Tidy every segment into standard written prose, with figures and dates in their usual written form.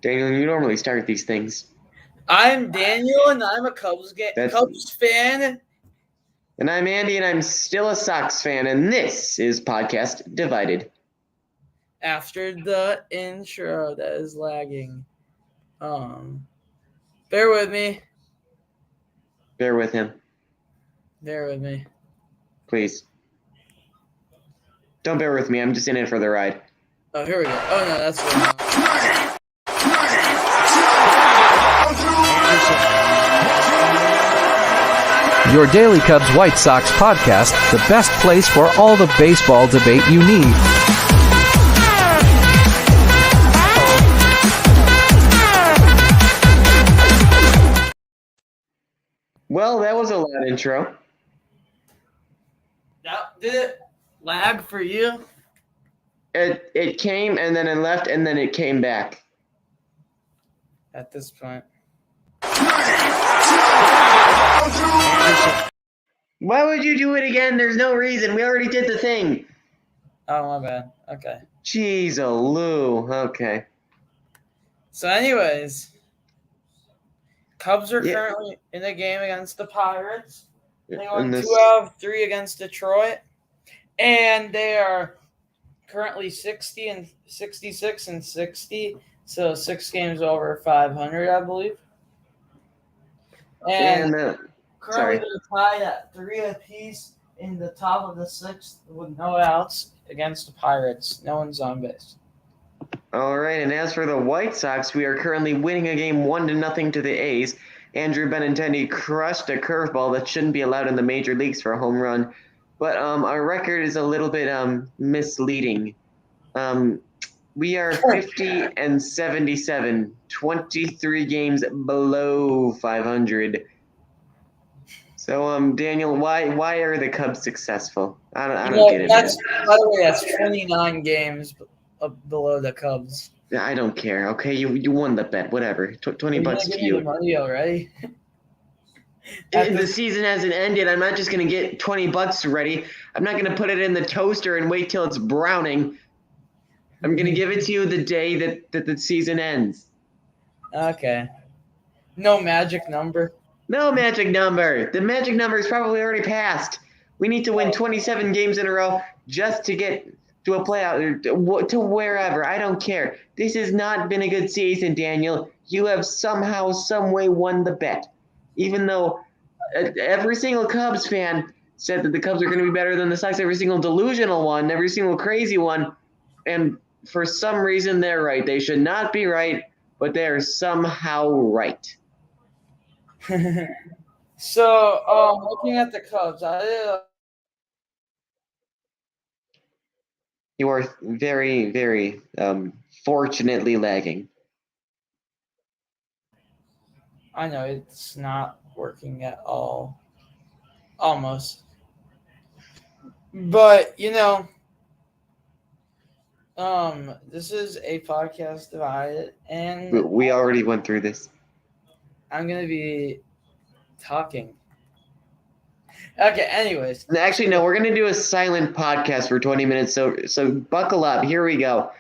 Daniel, you normally start these things. I'm Daniel, and I'm a Cubs fan. And I'm Andy, and I'm still a Sox fan, and this is Podcast Divided. After the intro that is lagging, bear with me. Bear with him. Bear with me. Please. Don't bear with me, I'm just in it for the ride. Oh, here we go. Oh, no, that's wrong. Your Daily Cubs White Sox podcast, the best place for all the baseball debate you need. Well, that was a loud intro. Did it lag for you? It came, and then it left, and then it came back. At this point. Why would you do it again? There's no reason. We already did the thing. Oh, my bad. Okay. Jeez-a-loo. Okay. So, anyways, Cubs are currently in a game against the Pirates. They won 2 out of 3 against Detroit. And they are currently 60 and 66 and 60. So 6 games over 500, I believe. And currently they're tied at 3 apiece in the top of the 6th with no outs against the Pirates. No one's on base. All right, and as for the White Sox, we are currently winning a game 1-0 to the A's. Andrew Benintendi crushed a curveball that shouldn't be allowed in the major leagues for a home run. But our record is a little bit misleading. We are 50 and 77, 23 games below 500. So, Daniel, why are the Cubs successful? I don't get it. By the way, that's 29 games below the Cubs. I don't care. Okay, you won the bet. Whatever. $20 to you. The money already. The season hasn't ended. I'm not just gonna get $20 ready. I'm not gonna put it in the toaster and wait till it's browning. I'm gonna give it to you the day that the season ends. Okay. No magic number. No magic number. The magic number is probably already passed. We need to win 27 games in a row just to get to a playoff or to wherever. I don't care. This has not been a good season, Daniel. You have somehow, some way won the bet. Even though every single Cubs fan said that the Cubs are going to be better than the Sox, every single delusional one, every single crazy one, and for some reason they're right. They should not be right, but they are somehow right. So, looking at the Cubs, You are very, very fortunately lagging. I know it's not working at all. Almost. But, this is a podcast divided, and we already went through this. I'm going to be talking. Okay, anyways. Actually, no, we're going to do a silent podcast for 20 minutes, so buckle up. Here we go.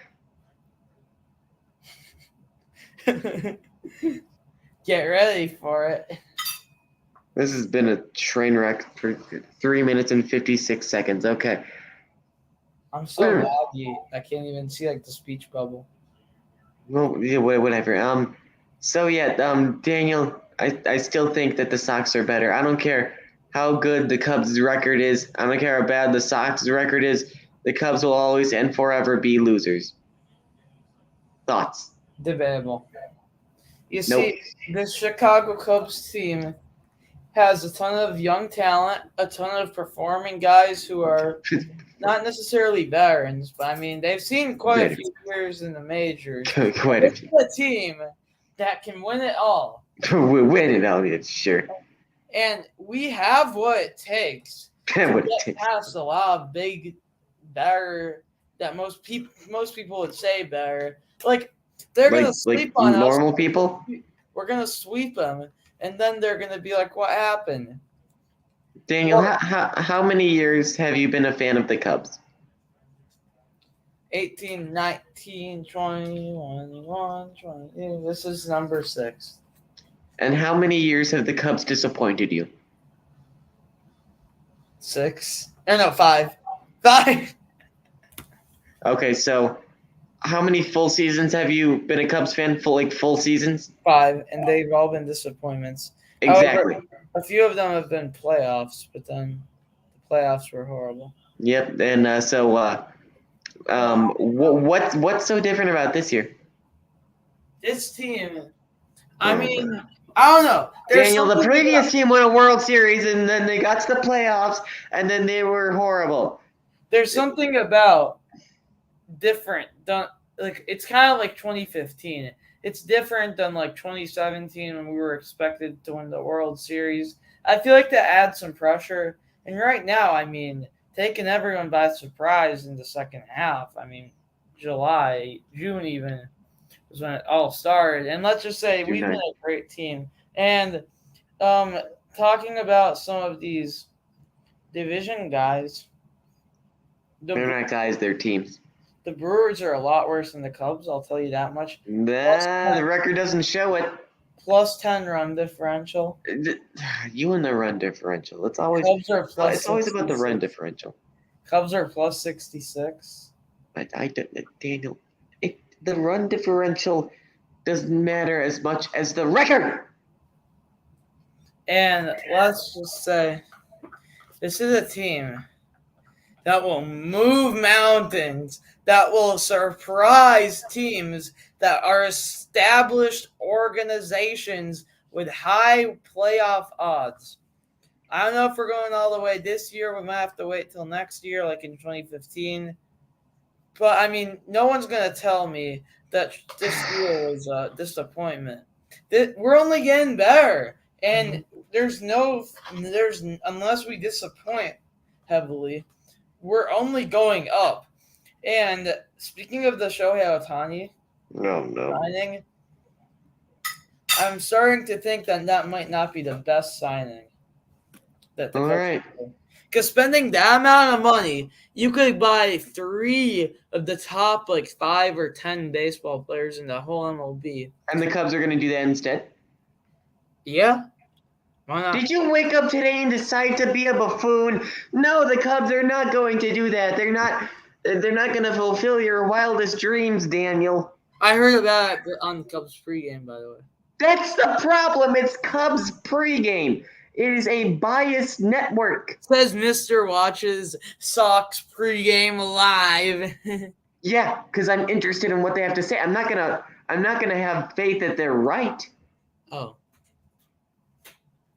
Get ready for it. This has been a train wreck for 3 minutes and 56 seconds. Okay. I'm so laggy. I can't even see the speech bubble. Well, yeah, whatever. Daniel, I still think that the Sox are better. I don't care how good the Cubs' record is. I don't care how bad the Sox' record is. The Cubs will always and forever be losers. Thoughts? Debatable. You see, this Chicago Cubs team has a ton of young talent, a ton of performing guys who are not necessarily veterans, but I mean, they've seen quite a few years in the majors. Quite a few. A team that can win it all. Win it all, yeah, sure. And we have what it takes to get past a lot of big, better, that most people would say better. They're going to sleep on us. Normal people? We're going to sweep them, and then they're going to be like, what happened? Daniel, how many years have you been a fan of the Cubs? 18, 19, 20, 21, 22. This is number 6. And how many years have the Cubs disappointed you? 6. No, 5. 5. Okay, so how many full seasons have you been a Cubs fan? Full seasons? 5, and they've all been disappointments. Exactly. However, a few of them have been playoffs, but then the playoffs were horrible. Yep. And what's so different about this year? This team, I mean, I don't know. Daniel, the previous team won a World Series, and then they got to the playoffs, and then they were horrible. There's something about different. Like it's kind of like 2015. It's different than like 2017 when we were expected to win the World Series. I feel like that adds some pressure. And right now, I mean, taking everyone by surprise in the second half. I mean, June even was when it all started. And let's just say we've been a great team. And talking about some of these division guys. They're not guys, they're teams. The Brewers are a lot worse than the Cubs, I'll tell you that much. The record doesn't show it. Plus 10 run differential. You and the run differential. It's always about the run differential. Cubs are plus 66. But Daniel, the run differential doesn't matter as much as the record. And let's just say, this is a team that will move mountains, that will surprise teams that are established organizations with high playoff odds. I don't know if we're going all the way this year. We might have to wait till next year, like in 2015. But, I mean, no one's going to tell me that this year was a disappointment. We're only getting better. And unless we disappoint heavily, we're only going up. And speaking of the Shohei Ohtani signing, I'm starting to think that might not be the best signing. All right. Because spending that amount of money, you could buy 3 of the top 5 or 10 baseball players in the whole MLB. And the Cubs are going to do that instead? Yeah. Why not? Did you wake up today and decide to be a buffoon? No, the Cubs are not going to do that. They're not going to fulfill your wildest dreams, Daniel. I heard about it on Cubs pregame, by the way. That's the problem. It's Cubs pregame. It is a biased network. Says Mr. Watches Sox pregame live. Yeah, because I'm interested in what they have to say. I'm not gonna have faith that they're right. Oh.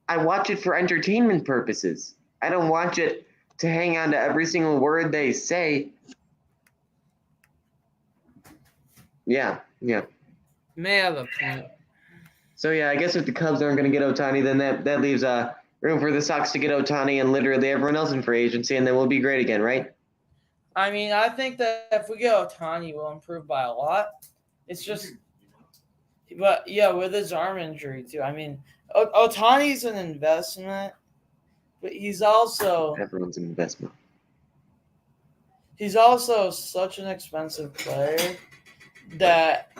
I watch it for entertainment purposes. I don't watch it to hang on to every single word they say. Yeah. May have a point. So, yeah, I guess if the Cubs aren't going to get Ohtani, then that leaves room for the Sox to get Ohtani and literally everyone else in free agency, and then we'll be great again, right? I mean, I think that if we get Ohtani, we'll improve by a lot. It's just – but, yeah, with his arm injury, too. I mean, Ohtani's an investment, but he's also – everyone's an investment. He's also such an expensive player that –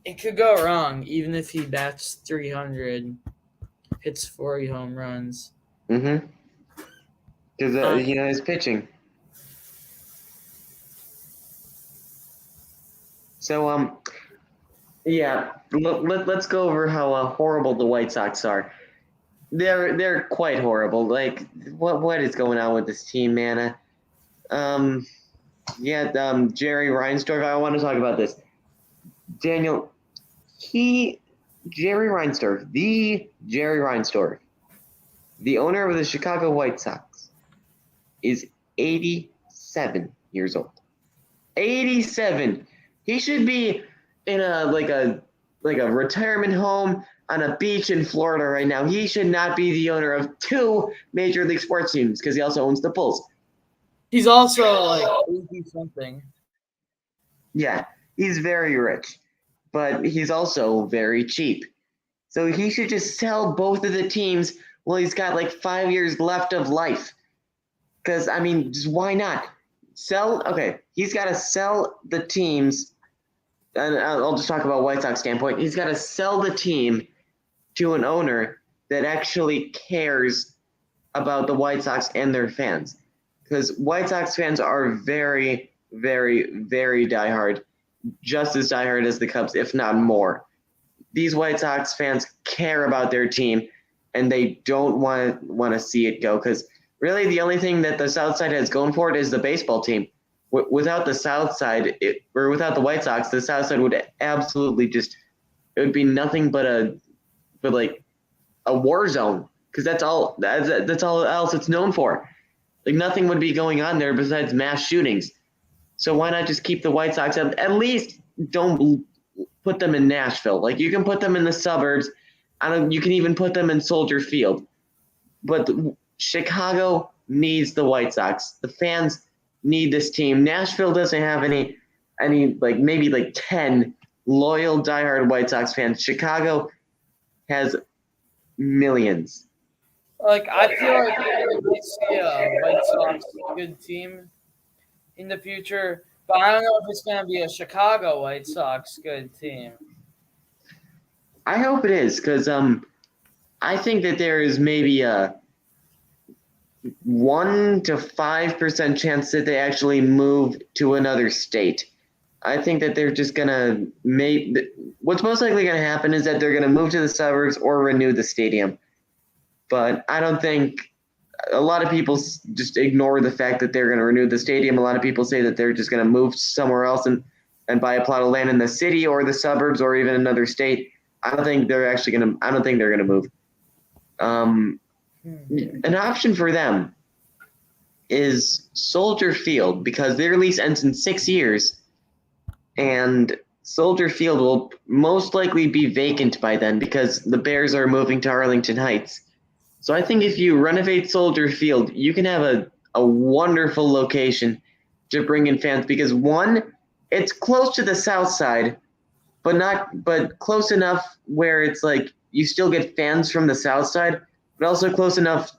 it could go wrong, even if he bats 300, hits 40 home runs. Mm-hmm. Because, his pitching. So, yeah, let's go over how horrible the White Sox are. They're quite horrible. Like, what is going on with this team, man? Jerry Reinsdorf, I want to talk about this. Daniel, Jerry Reinsdorf, the owner of the Chicago White Sox, is 87 years old. 87. He should be in a retirement home on a beach in Florida right now. He should not be the owner of 2 major league sports teams because he also owns the Bulls. He's also 80-something. Yeah, he's very rich, but he's also very cheap. So he should just sell both of the teams while he's got 5 years left of life. Because, I mean, just why not? Sell he's got to sell the teams, and I'll just talk about White Sox standpoint. He's got to sell the team to an owner that actually cares about the White Sox and their fans. Because White Sox fans are very, very, very diehard, just as diehard as the Cubs, if not more. These White Sox fans care about their team, and they don't want to see it go. Because really, the only thing that the South Side has going for it is the baseball team. Without the South Side, or without the White Sox, the South Side would absolutely it would be nothing but a war zone. Because that's all else it's known for. Like, nothing would be going on there besides mass shootings. So why not just keep the White Sox up? At least don't put them in Nashville. Like, you can put them in the suburbs. You can even put them in Soldier Field. But Chicago needs the White Sox. The fans need this team. Nashville doesn't have any like maybe like 10 loyal diehard White Sox fans. Chicago has millions. Like, I feel like we see a White Sox good team in the future, but I don't know if it's going to be a Chicago White Sox good team. I hope it is, because I think that there is maybe a 1 to 5% chance that they actually move to another state. I think that they're just going to what's most likely going to happen is that they're going to move to the suburbs or renew the stadium. But I don't think a lot of people just ignore the fact that they're going to renew the stadium. A lot of people say that they're just going to move somewhere else and buy a plot of land in the city or the suburbs or even another state. I don't think they're going to move. An option for them is Soldier Field, because their lease ends in 6 years, and Soldier Field will most likely be vacant by then because the Bears are moving to Arlington Heights. So I think if you renovate Soldier Field, you can have a wonderful location to bring in fans, because one, it's close to the South Side, but close enough where it's like you still get fans from the South Side, but also close enough,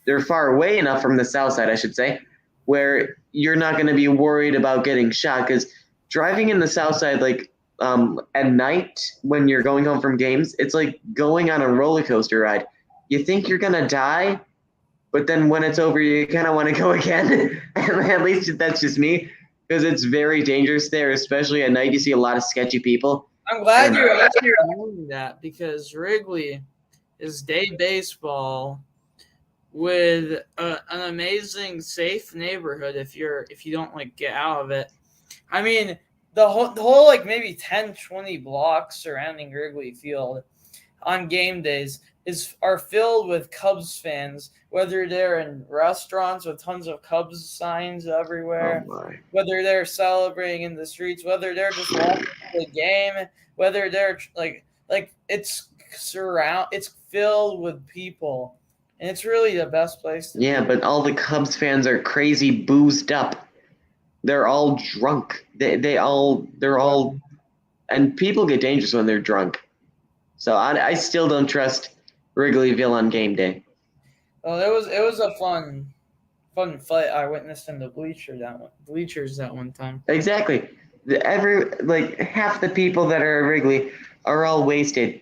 they're far away enough from the South Side, I should say, where you're not going to be worried about getting shot. Because driving in the South Side, like at night when you're going home from games, it's like going on a roller coaster ride. You think you're going to die, but then when it's over, you kind of want to go again. At least that's just me, because it's very dangerous there, especially at night. You see a lot of sketchy people. I'm glad you're actually doing that, because Wrigley is day baseball with an amazing, safe neighborhood if you don't like get out of it. I mean, the whole like maybe 10, 20 blocks surrounding Wrigley Field on game days are filled with Cubs fans, whether they're in restaurants with tons of Cubs signs everywhere, whether they're celebrating in the streets, whether they're just watching the game, whether they're like it's filled with people, and it's really the best place to be. But all the Cubs fans are crazy boozed up. They're all drunk. They're all, and people get dangerous when they're drunk. So I still don't trust Wrigleyville on game day. Oh, it was a fun fight I witnessed in the bleachers that one time. Exactly. Half the people that are at Wrigley are all wasted.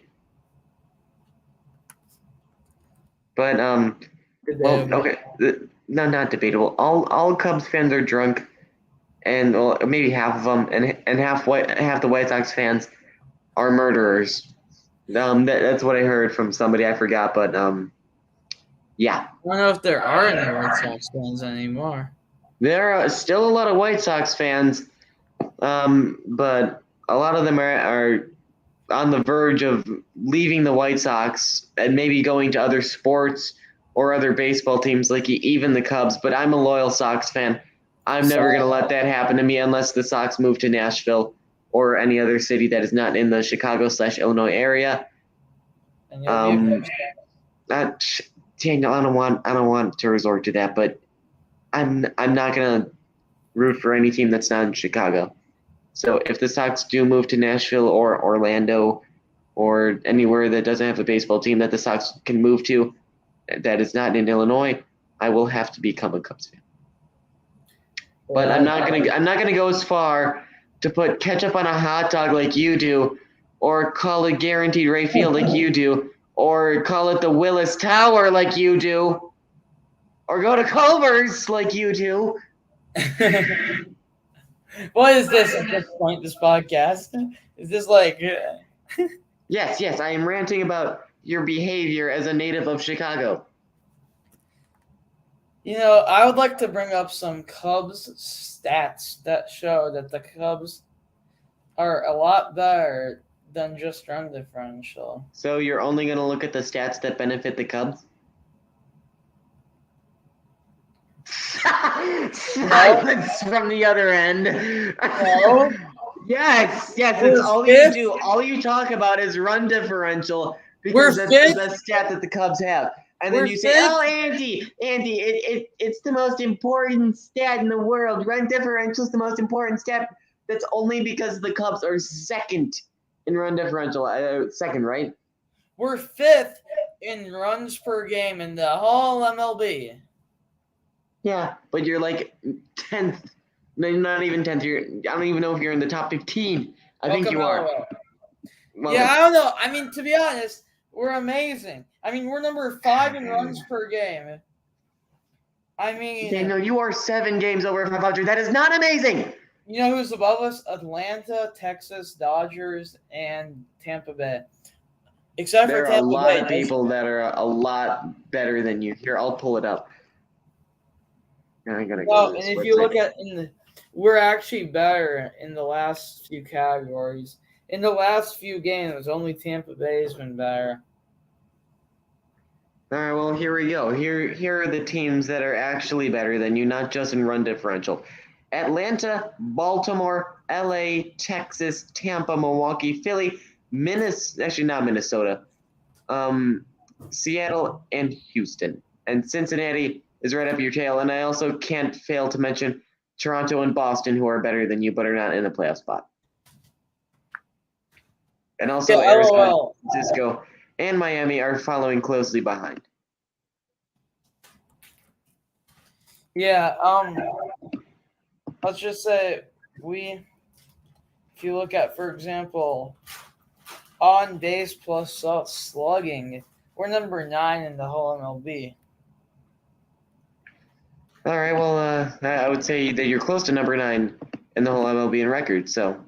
But okay, no, not debatable. All Cubs fans are drunk, and maybe half of them, and half the White Sox fans are murderers. That's what I heard from somebody, I forgot, but yeah. I don't know if there are any White Sox fans anymore. There are still a lot of White Sox fans, but a lot of them are on the verge of leaving the White Sox and maybe going to other sports or other baseball teams, like even the Cubs. But I'm a loyal Sox fan. I'm never going to let that happen to me unless the Sox move to Nashville or any other city that is not in the Chicago/Illinois area. And you'll be Daniel, I don't want to resort to that, but I'm not going to root for any team that's not in Chicago. So if the Sox do move to Nashville or Orlando or anywhere that doesn't have a baseball team that the Sox can move to that is not in Illinois, I will have to become a Cubs fan. but I'm not gonna go as far to put ketchup on a hot dog like you do, or call it Guaranteed Rate Field like you do, or call it the Willis Tower like you do, or go to Culver's like you do. What is this at this point, this podcast? Is this like... Yes, I am ranting about your behavior as a native of Chicago. I would like to bring up some Cubs stats that show that the Cubs are a lot better than just run differential. So you're only going to look at the stats that benefit the Cubs? Silence from the other end. No. Yes, it's all you do. All you talk about is run differential because that's the stat that the Cubs have. And then you say, "Oh, Andy, it's the most important stat in the world. Run differential is the most important stat." That's only because the Cubs are second in run differential. Second, right? We're fifth in runs per game in the whole MLB. Yeah, but you're like 10th. No, not even 10th. I don't even know if you're in the top 15. I think you are. Well, yeah, I don't know. I mean, to be honest, we're amazing. I mean, we're number 5 in runs per game. I mean... Daniel, you are 7 games over 500. That is not amazing. You know who's above us? Atlanta, Texas, Dodgers, and Tampa Bay. Except for Tampa Bay. There are a lot of people that are a lot better than you. Here, I'll pull it up. I gotta go. And if you look at we're actually better in the last few categories. In the last few games, only Tampa Bay has been better. All right, well, here we go. Here are the teams that are actually better than you, not just in run differential. Atlanta, Baltimore, LA, Texas, Tampa, Milwaukee, Philly, not Minnesota, Seattle, and Houston. And Cincinnati is right up your tail. And I also can't fail to mention Toronto and Boston, who are better than you, but are not in the playoff spot. And also Arizona, San Francisco, and Miami are following closely behind. Yeah, let's just say if you look at, for example, on base plus slugging, we're number 9 in the whole MLB. All right, well, I would say that you're close to number 9 in the whole MLB in record, so.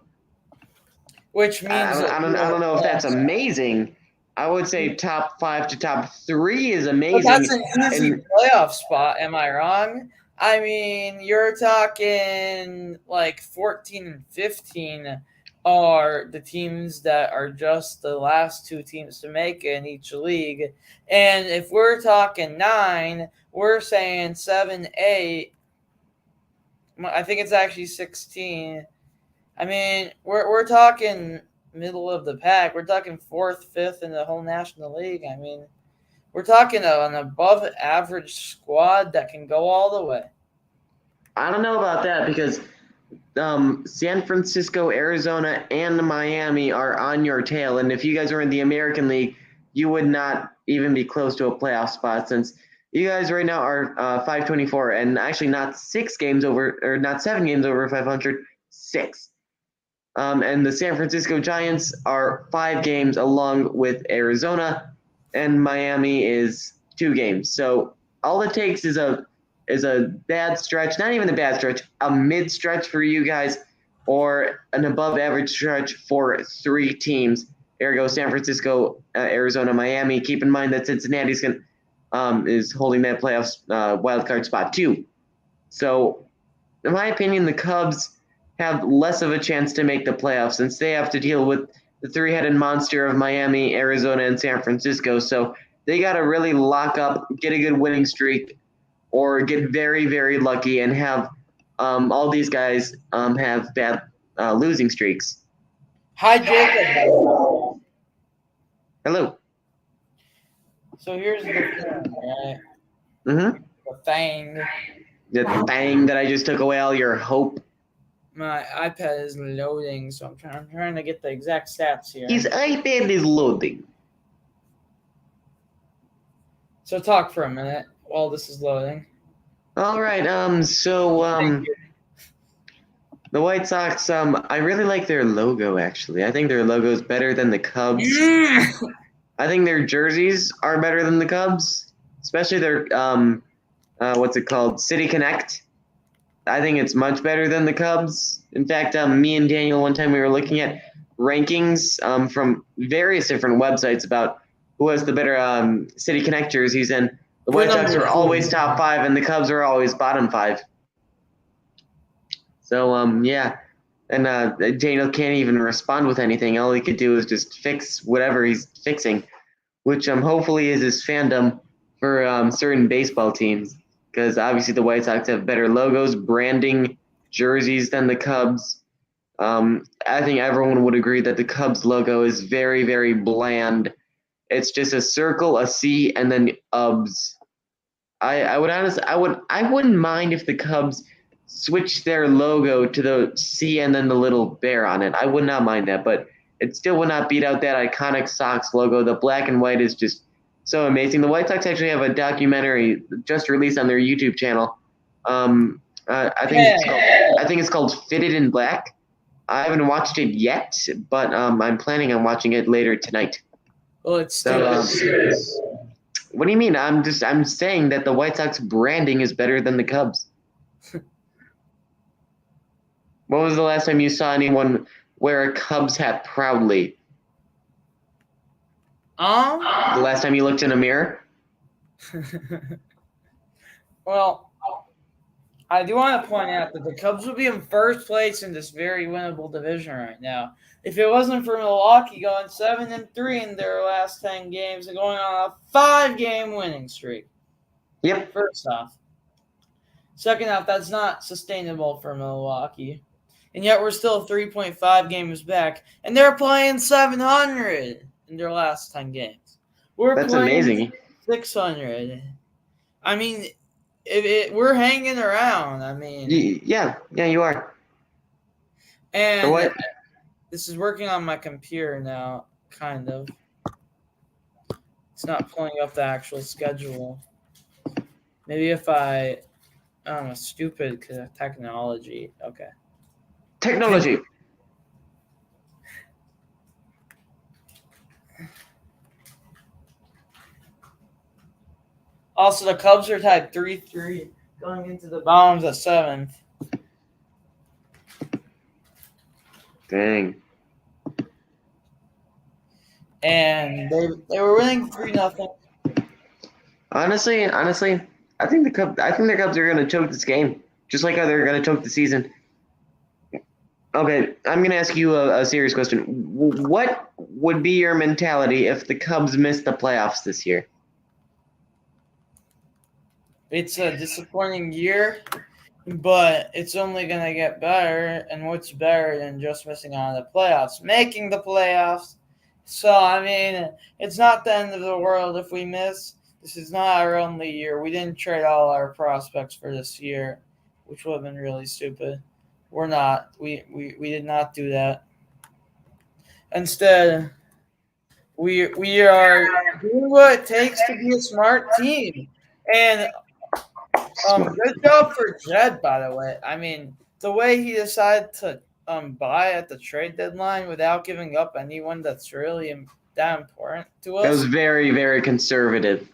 Which means I don't know if that's amazing. I would say top 5 to top 3 is amazing. But that's an easy playoff spot. Am I wrong? I mean, you're talking like 14 and 15 are the teams that are just the last 2 teams to make it in each league. And if we're talking 9, we're saying 7, 8. I think it's actually 16. I mean, we're talking middle of the pack. We're talking 4th, 5th in the whole National League. I mean, we're talking an above average squad that can go all the way. I don't know about that because San Francisco, Arizona, and Miami are on your tail. And if you guys were in the American League, you would not even be close to a playoff spot since you guys right now are 524 and actually not 7 games over 500, 6. And the San Francisco Giants are 5 games along with Arizona, and Miami is 2 games. So all it takes is a bad stretch, not even a bad stretch, a mid stretch for you guys, or an above average stretch for 3 teams. Ergo, San Francisco, Arizona, Miami. Keep in mind that Cincinnati's is holding that playoffs wild card spot too. So, in my opinion, the Cubs have less of a chance to make the playoffs since they have to deal with the 3-headed monster of Miami, Arizona, and San Francisco. So they got to really lock up, get a good winning streak, or get very, very lucky and have all these guys have bad losing streaks. Hi, Jacob. Hello. So here's the thing, right? Mm-hmm. The thing. The thing that I just took away all your hope. My iPad is loading, so I'm trying to get the exact stats here. His iPad is loading. So talk for a minute while this is loading. All right. So The White Sox, I really like their logo, actually. I think their logo is better than the Cubs. I think their jerseys are better than the Cubs, especially their, what's it called? City Connect. I think it's much better than the Cubs. In fact, me and Daniel, one time we were looking at rankings from various different websites about who has the better City Connect jerseys, and the White Sox are always top 5, and the Cubs are always bottom 5. So, yeah. And Daniel can't even respond with anything. All he could do is just fix whatever he's fixing, which hopefully is his fandom for certain baseball teams. Because obviously the White Sox have better logos, branding, jerseys than the Cubs. I think everyone would agree that the Cubs logo is very, very bland. It's just a circle, a C, and then UBS. I wouldn't mind if the Cubs switch their logo to the C and then the little bear on it. I would not mind that, but it still would not beat out that iconic Sox logo. The black and white is just so amazing. The White Sox actually have a documentary just released on their YouTube channel. I think it's called Fitted in Black. I haven't watched it yet, but I'm planning on watching it later tonight. Well, it's still. What do you mean? I'm saying that the White Sox branding is better than the Cubs. When was the last time you saw anyone wear a Cubs hat proudly? The last time you looked in a mirror? Well, I do want to point out that the Cubs would be in first place in this very winnable division right now. If it wasn't for Milwaukee going 7-3 in their last 10 games and going on a 5-game winning streak. Yep. First off. Second off, that's not sustainable for Milwaukee. And yet we're still 3.5 games back. And they're playing 700 in their last 10 games. That's amazing. 600. I mean, we're hanging around. I mean. Yeah, you are. And what? This is working on my computer now, kind of. It's not pulling up the actual schedule. Maybe if I'm stupid because of technology. Okay. Technology. Also, the Cubs are tied 3-3 going into the bottom of the 7th. Dang. And they were winning 3-0. Honestly, I think the Cubs are going to choke this game, just like how they're going to choke the season. Okay, I'm going to ask you a serious question. What would be your mentality if the Cubs missed the playoffs this year? It's a disappointing year, but it's only going to get better. And what's better than just missing out on the playoffs? Making the playoffs. So, I mean, it's not the end of the world if we miss. This is not our only year. We didn't trade all our prospects for this year, which would have been really stupid. We're not. We did not do that. Instead, we are doing what it takes to be a smart team. And good job for Jed, by the way. I mean, the way he decided to buy at the trade deadline without giving up anyone that's really that important to us. That was very, very conservative.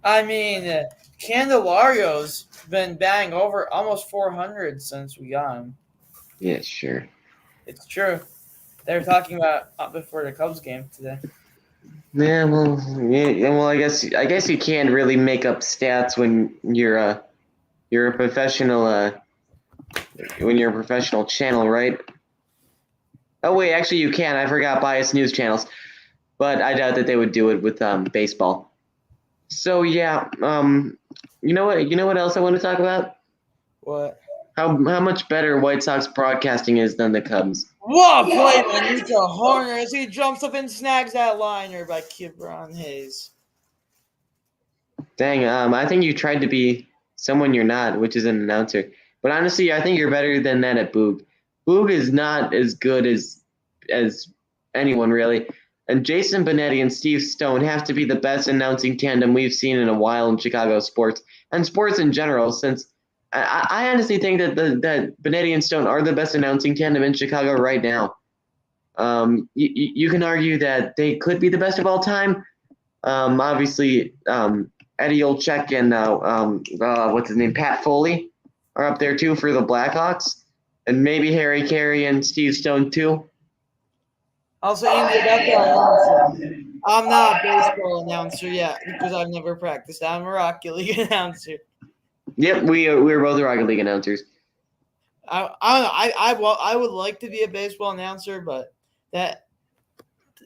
I mean, Candelario's been batting over almost 400 since we got him. Yeah, sure. It's true. They were talking about before the Cubs game today. Yeah, well, I guess you can't really make up stats when you're a professional channel, right? Oh wait, actually you can. I forgot biased news channels, but I doubt that they would do it with baseball. So yeah, you know what else I want to talk about? What? How much better White Sox broadcasting is than the Cubs. What play by Nico Hoerner as he jumps up and snags that liner by Kibron Hayes. Dang, I think you tried to be someone you're not, which is an announcer. But honestly, I think you're better than that at Boog. Boog is not as good as anyone, really. And Jason Benetti and Steve Stone have to be the best announcing tandem we've seen in a while in Chicago sports, and sports in general, since I honestly think that that Benetti and Stone are the best announcing tandem in Chicago right now. You can argue that they could be the best of all time. Obviously, Eddie Olczyk and what's his name, Pat Foley, are up there too for the Blackhawks, and maybe Harry Carey and Steve Stone too. Also, Andy, about the announcer. I'm not a baseball announcer yet because I've never practiced. I'm a Rocket League announcer. Yep, we're both Rocket League announcers. I would like to be a baseball announcer, but that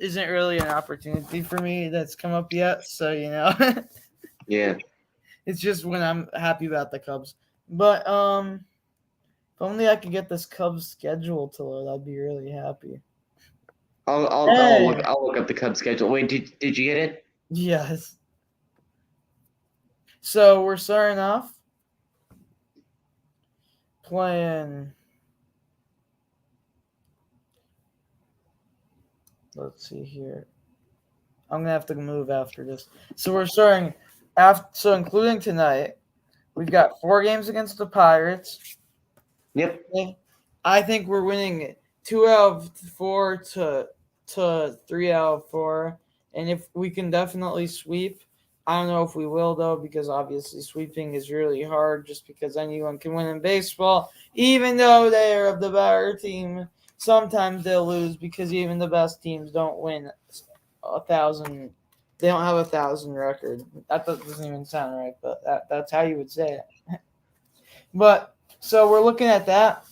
isn't really an opportunity for me that's come up yet. So Yeah. It's just when I'm happy about the Cubs. But if only I could get this Cubs schedule to load, I'd be really happy. I'll look up the Cubs schedule. Wait, did you get it? Yes. So we're starting off playing. Let's see here. I'm gonna have to move after this. So we're starting after. So including tonight, we've got 4 games against the Pirates. Yep. I think we're winning 2 out of 4 to 3 out of 4, and if we can definitely sweep. I don't know if we will though, because obviously sweeping is really hard. Just because anyone can win in baseball, even though they are of the better team. Sometimes they'll lose because even the best teams don't win 1,000. They don't have 1,000 record. That doesn't even sound right, but that's how you would say it. But so we're looking at that,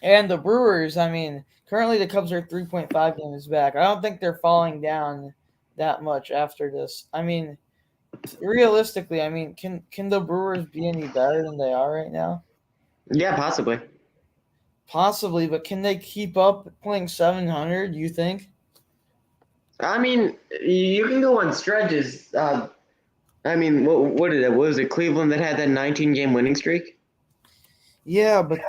and the Brewers. I mean, currently the Cubs are 3.5 games back. I don't think they're falling down that much after this. I mean, realistically, I mean, can the Brewers be any better than they are right now? Yeah, possibly. Possibly, but can they keep up playing 700, you think? I mean, you can go on stretches. I mean, what was it Cleveland that had that 19-game winning streak? Yeah, but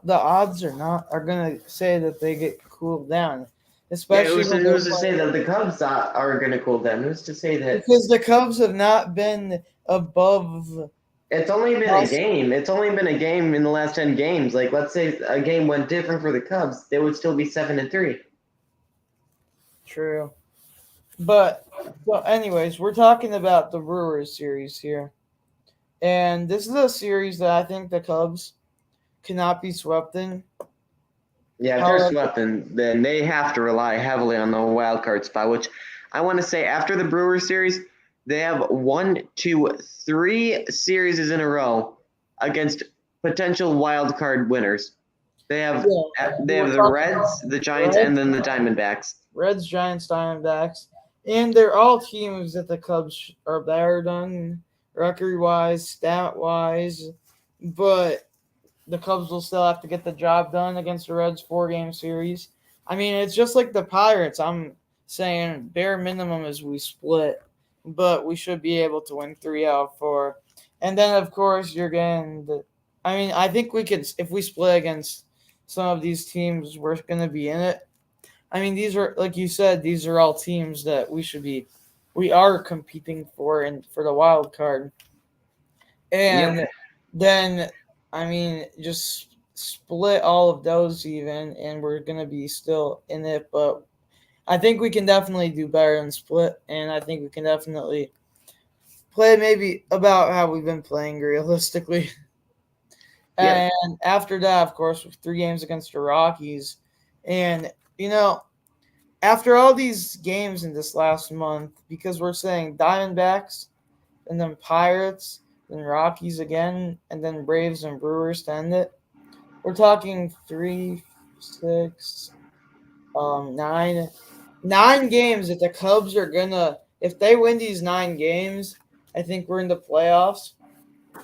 the odds are gonna say that they get cooled down, especially who's to say that the Cubs are going to cool down? Who's to say that? Because the Cubs have not been above. It's only been a game. It's only been a game in the last 10 games. Like, let's say a game went different for the Cubs, they would still be 7-3. True. But, well, anyways, we're talking about the Brewers series here. And this is a series that I think the Cubs cannot be swept in. Yeah, if they're swept, then they have to rely heavily on the wild card spot, which I want to say after the Brewers series, they have 1, 2, 3 series in a row against potential wild card winners. They have the Reds, the Giants, and then the Diamondbacks. Reds, Giants, Diamondbacks. And they're all teams that the Cubs are better than record-wise, stat-wise. But the Cubs will still have to get the job done against the Reds 4-game series. I mean, it's just like the Pirates. I'm saying bare minimum is we split, but we should be able to win 3 out of 4. And then, of course, you're getting the – I mean, I think we could – if we split against some of these teams, we're going to be in it. I mean, these are – like you said, these are all teams that we are competing for and for the wild card. And then – I mean, just split all of those even, and we're going to be still in it. But I think we can definitely do better than split, and I think we can definitely play maybe about how we've been playing realistically. And after that, of course, 3 games against the Rockies. And, after all these games in this last month, because we're saying Diamondbacks and then Pirates – then Rockies again, and then Braves and Brewers to end it. We're talking 3, 6, 9 games that the Cubs are gonna. If they win these 9 games, I think we're in the playoffs,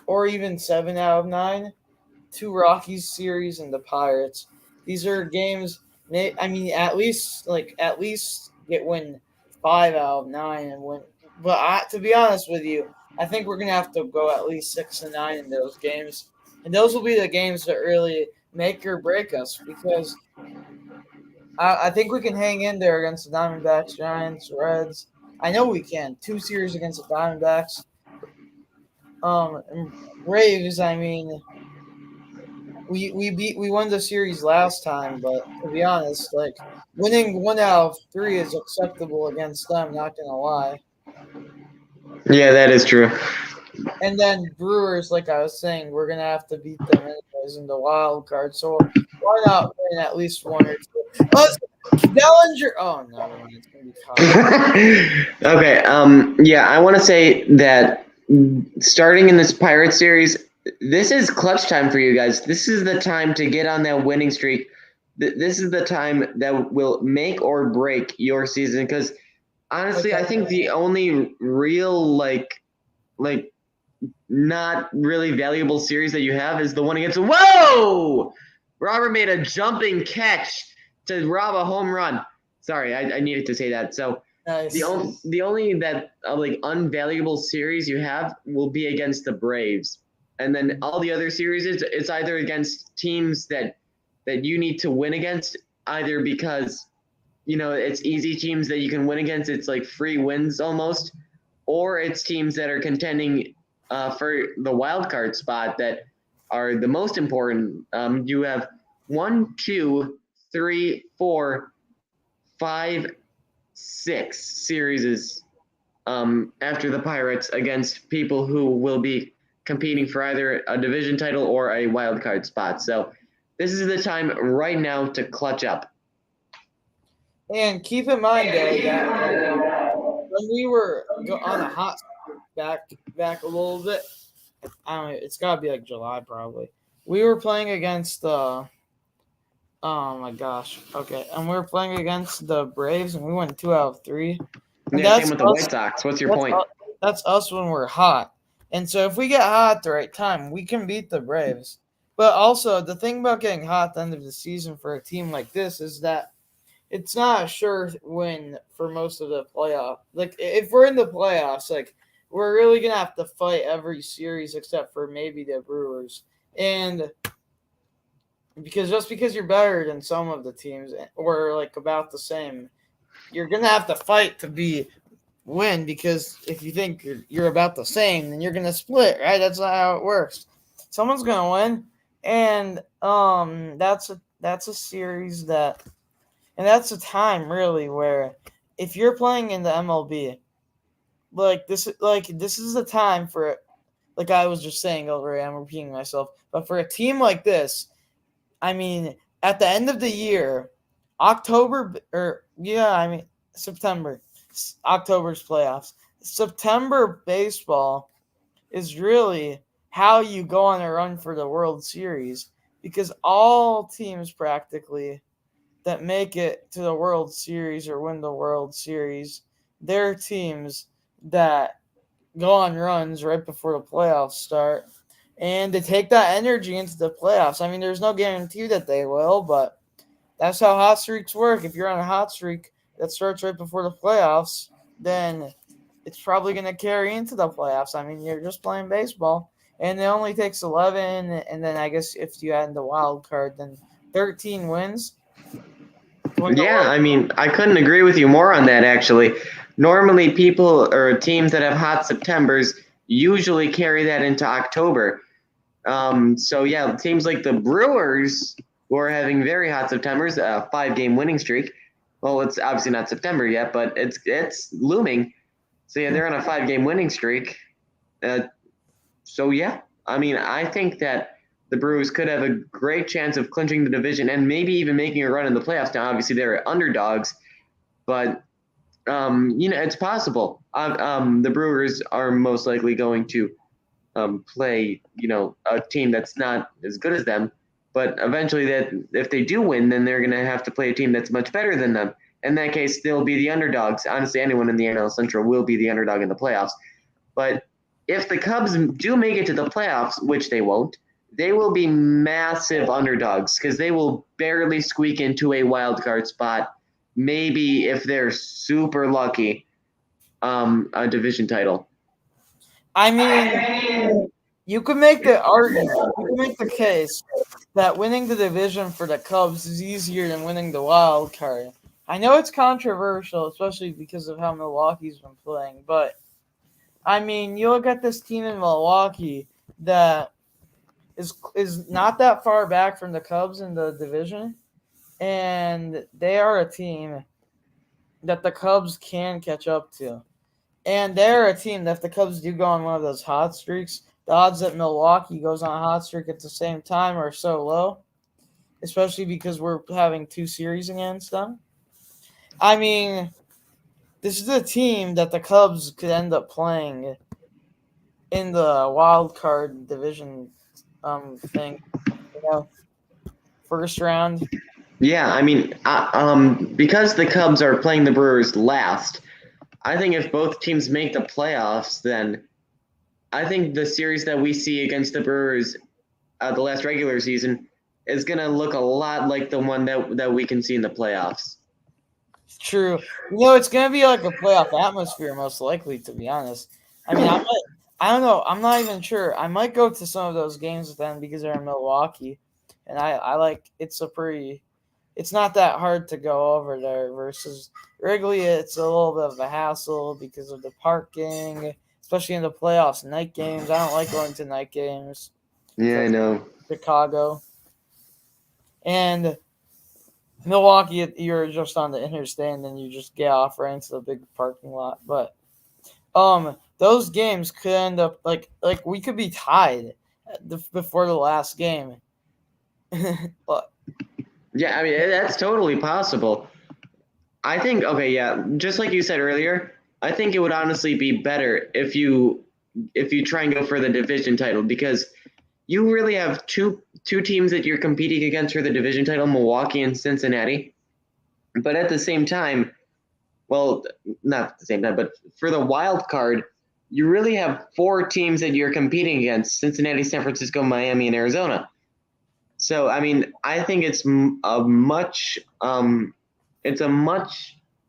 or even 7 out of 9. 2 Rockies series and the Pirates. These are games. I mean, at least get win 5 out of 9 and win. But to be honest with you, I think we're going to have to go at least 6-9 in those games. And those will be the games that really make or break us, because I think we can hang in there against the Diamondbacks, Giants, Reds. I know we can. 2 series against the Diamondbacks. And Braves, I mean, we won the series last time, but to be honest, like winning 1 out of 3 is acceptable against them. Not gonna lie. Yeah, that is true. And then Brewers, like I was saying, we're gonna have to beat them anyways in the wild card. So why not win at least 1 or 2? Bellinger. Oh no, it's gonna be tough. Okay. Yeah, I want to say that starting in this Pirate series, this is clutch time for you guys. This is the time to get on that winning streak. This is the time that will make or break your season. Because honestly, I think the only real like not really valuable series that you have is the one against. Whoa! Robert made a jumping catch to rob a home run. Sorry, I needed to say that. So Nice. the only that like unvaluable series you have will be against the Braves, and then all the other series it's either against teams that you need to win against, either because it's easy teams that you can win against. It's like free wins almost, or it's teams that are contending for the wild card spot that are the most important. You have 1, 2, 3, 4, 5, 6 series after the Pirates against people who will be competing for either a division title or a wild card spot. So this is the time right now to clutch up. And keep in mind, though, that when we were on a hot streak back a little bit, I don't know, it's got to be like July probably. We were playing against the oh my gosh. Okay. And we were playing against the Braves and we won 2 out of 3. And Yeah, same with the White Sox. What's your point? That's us when we're hot. And so if we get hot at the right time, we can beat the Braves. But also the thing about getting hot at the end of the season for a team like this is that it's not a sure win for most of the playoff. Like if we're in the playoffs, like we're really gonna have to fight every series except for maybe the Brewers. And because you're better than some of the teams or like about the same, you're gonna have to fight to win, because if you think you're about the same, then you're gonna split, right? That's not how it works. Someone's gonna win, and that's a series that, and that's a time really where if you're playing in the MLB, this is the time for it. Like I was just saying already, I'm repeating myself, but for a team like this, I mean, at the end of the year, September, October's playoffs. September baseball is really how you go on a run for the World Series, because all teams practically that make it to the World Series or win the World Series, they're teams that go on runs right before the playoffs start. And they take that energy into the playoffs. I mean, there's no guarantee that they will, but that's how hot streaks work. If you're on a hot streak that starts right before the playoffs, then it's probably going to carry into the playoffs. I mean, you're just playing baseball, and it only takes 11, and then I guess if you add in the wild card, then 13 wins. Yeah, I mean, I couldn't agree with you more on that, actually. Normally, people or teams that have hot Septembers usually carry that into October. So yeah, teams like the Brewers, who are having very hot Septembers, a 5-game winning streak. Well, it's obviously not September yet, but it's looming. So yeah, they're on a 5-game winning streak. So yeah, I mean, I think that the Brewers could have a great chance of clinching the division and maybe even making a run in the playoffs. Now, obviously, they're underdogs, but it's possible. The Brewers are most likely going to play, a team that's not as good as them. But eventually, that if they do win, then they're going to have to play a team that's much better than them. In that case, they'll be the underdogs. Honestly, anyone in the NL Central will be the underdog in the playoffs. But if the Cubs do make it to the playoffs, which they won't, they will be massive underdogs because they will barely squeak into a wild card spot. Maybe if they're super lucky, a division title. I mean, you could make the argument, you could make the case that winning the division for the Cubs is easier than winning the wild card. I know it's controversial, especially because of how Milwaukee's been playing, but I mean, you look at this team in Milwaukee that is not that far back from the Cubs in the division, and they are a team that the Cubs can catch up to. And they're a team that if the Cubs do go on one of those hot streaks, the odds that Milwaukee goes on a hot streak at the same time are so low, especially because we're having 2 series against them. I mean, this is a team that the Cubs could end up playing in the wild card division thing, first round. Yeah, I mean, because the Cubs are playing the Brewers last, I think if both teams make the playoffs, then I think the series that we see against the Brewers the last regular season is going to look a lot like the one that we can see in the playoffs. It's true. It's going to be like a playoff atmosphere, most likely, to be honest. I mean, I don't know. I'm not even sure. I might go to some of those games with them because they're in Milwaukee. And I like it's not that hard to go over there versus Wrigley. It's a little bit of a hassle because of the parking, especially in the playoffs, night games. I don't like going to night games. Yeah, I know. Chicago. And Milwaukee, you're just on the interstate and then you just get off right into the big parking lot. But those games could end up like we could be tied before the last game. Yeah, I mean, that's totally possible. I think, okay, yeah, just like you said earlier, I think it would honestly be better if you try and go for the division title, because you really have two teams that you're competing against for the division title, Milwaukee and Cincinnati. But at the same time, well, not at the same time, but for the wild card, you really have 4 teams that you're competing against: Cincinnati, San Francisco, Miami, and Arizona. So, I mean, I think it's a much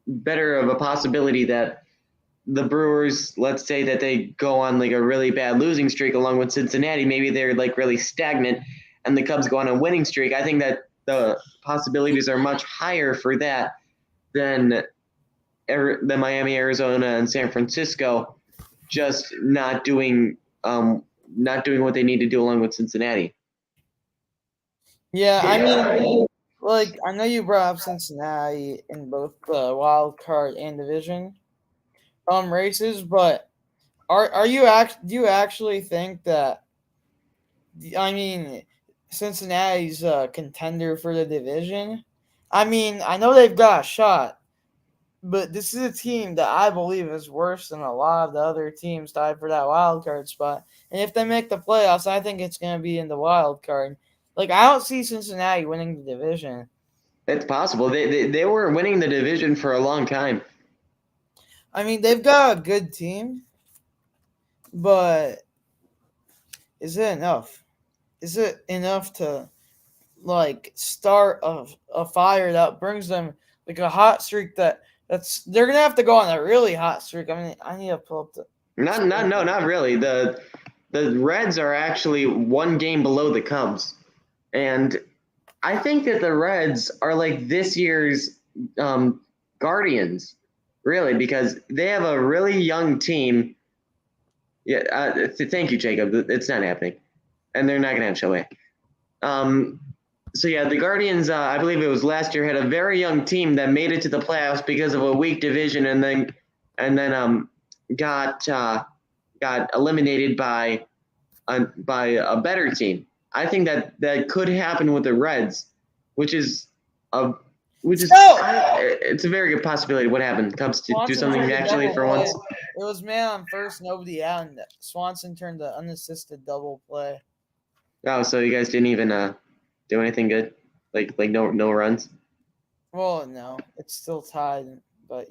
better of a possibility that the Brewers, let's say that they go on like a really bad losing streak along with Cincinnati. Maybe they're like really stagnant and the Cubs go on a winning streak. I think that the possibilities are much higher for that than the Miami, Arizona, and San Francisco just not doing what they need to do along with Cincinnati. Yeah, I mean, like, I know you brought up Cincinnati in both the wild card and division races, but do you actually think that? I mean, Cincinnati's a contender for the division. I mean, I know they've got a shot, but this is a team that I believe is worse than a lot of the other teams tied for that wild card spot. And if they make the playoffs, I think it's going to be in the wild card. Like, I don't see Cincinnati winning the division. It's possible. They were winning the division for a long time. I mean, they've got a good team, but is it enough? Is it enough to, like, start a fire that brings them, like, a hot streak they're going to have to go on a really hot streak. I mean, I need to pull up the... Not really. The Reds are actually 1 game below the Cubs. And I think that the Reds are like this year's Guardians, really, because they have a really young team. Yeah, thank you, Jacob. It's not happening. And they're not going to have Shohei. So, yeah, the Guardians, I believe it was last year, had a very young team that made it to the playoffs because of a weak division and then got eliminated by a better team. I think that could happen with the Reds, it's a very good possibility. What happened? Cubs do something actually for once. It was man on first, nobody out, and Swanson turned the unassisted double play. Oh, so you guys didn't even do anything good, like no runs. Well, no, it's still tied, but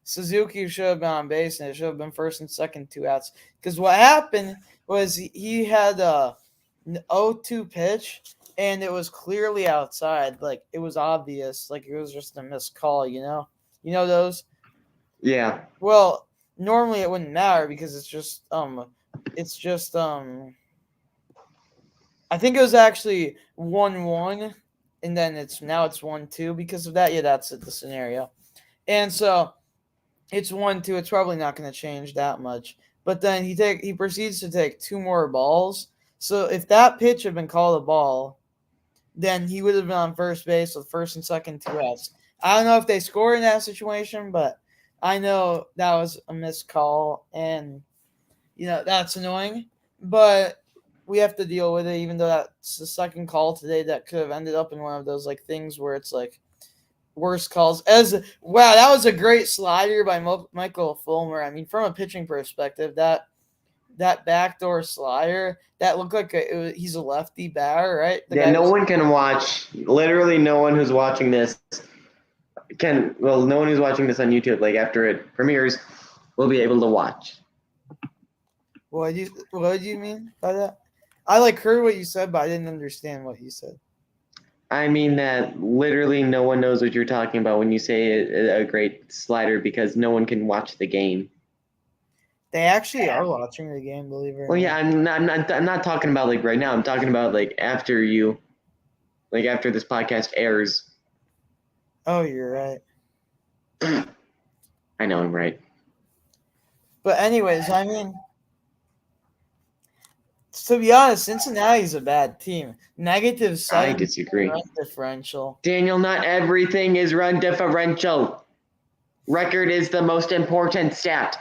Suzuki should have been on base, and it should have been first and second, 2 outs. Because what happened was he had a 0-2 pitch, and it was clearly outside. Like, it was obvious. Like, it was just a missed call, You know those? Yeah. Well, normally it wouldn't matter because it's just I think it was actually 1-1, and then it's 1-2 because of that. Yeah, that's the scenario. And so it's 1-2. It's probably not going to change that much. but then he proceeds to take 2 more balls. So if that pitch had been called a ball, then he would have been on first base with first and second 2 outs. I don't know if they scored in that situation, but I know that was a missed call, and that's annoying. But we have to deal with it, even though that's the second call today that could have ended up in one of those things where it's worst calls. Wow, that was a great slider by Michael Fulmer. I mean, from a pitching perspective, that backdoor slider, that looked like he's a lefty batter, right? No one can watch. Literally, no one who's watching this no one who's watching this on YouTube, after it premieres, will be able to watch. What did you mean by that? I heard what you said, but I didn't understand what you said. I mean that literally no one knows what you're talking about when you say a great slider, because no one can watch the game. They actually are watching the game, believe it or not. Well, yeah, I'm not talking about right now. I'm talking about after after this podcast airs. Oh, you're right. I know I'm right. But anyways, I mean, to be honest, Cincinnati's a bad team. -7. I disagree. Run differential. Daniel, not everything is run differential. Record is the most important stat.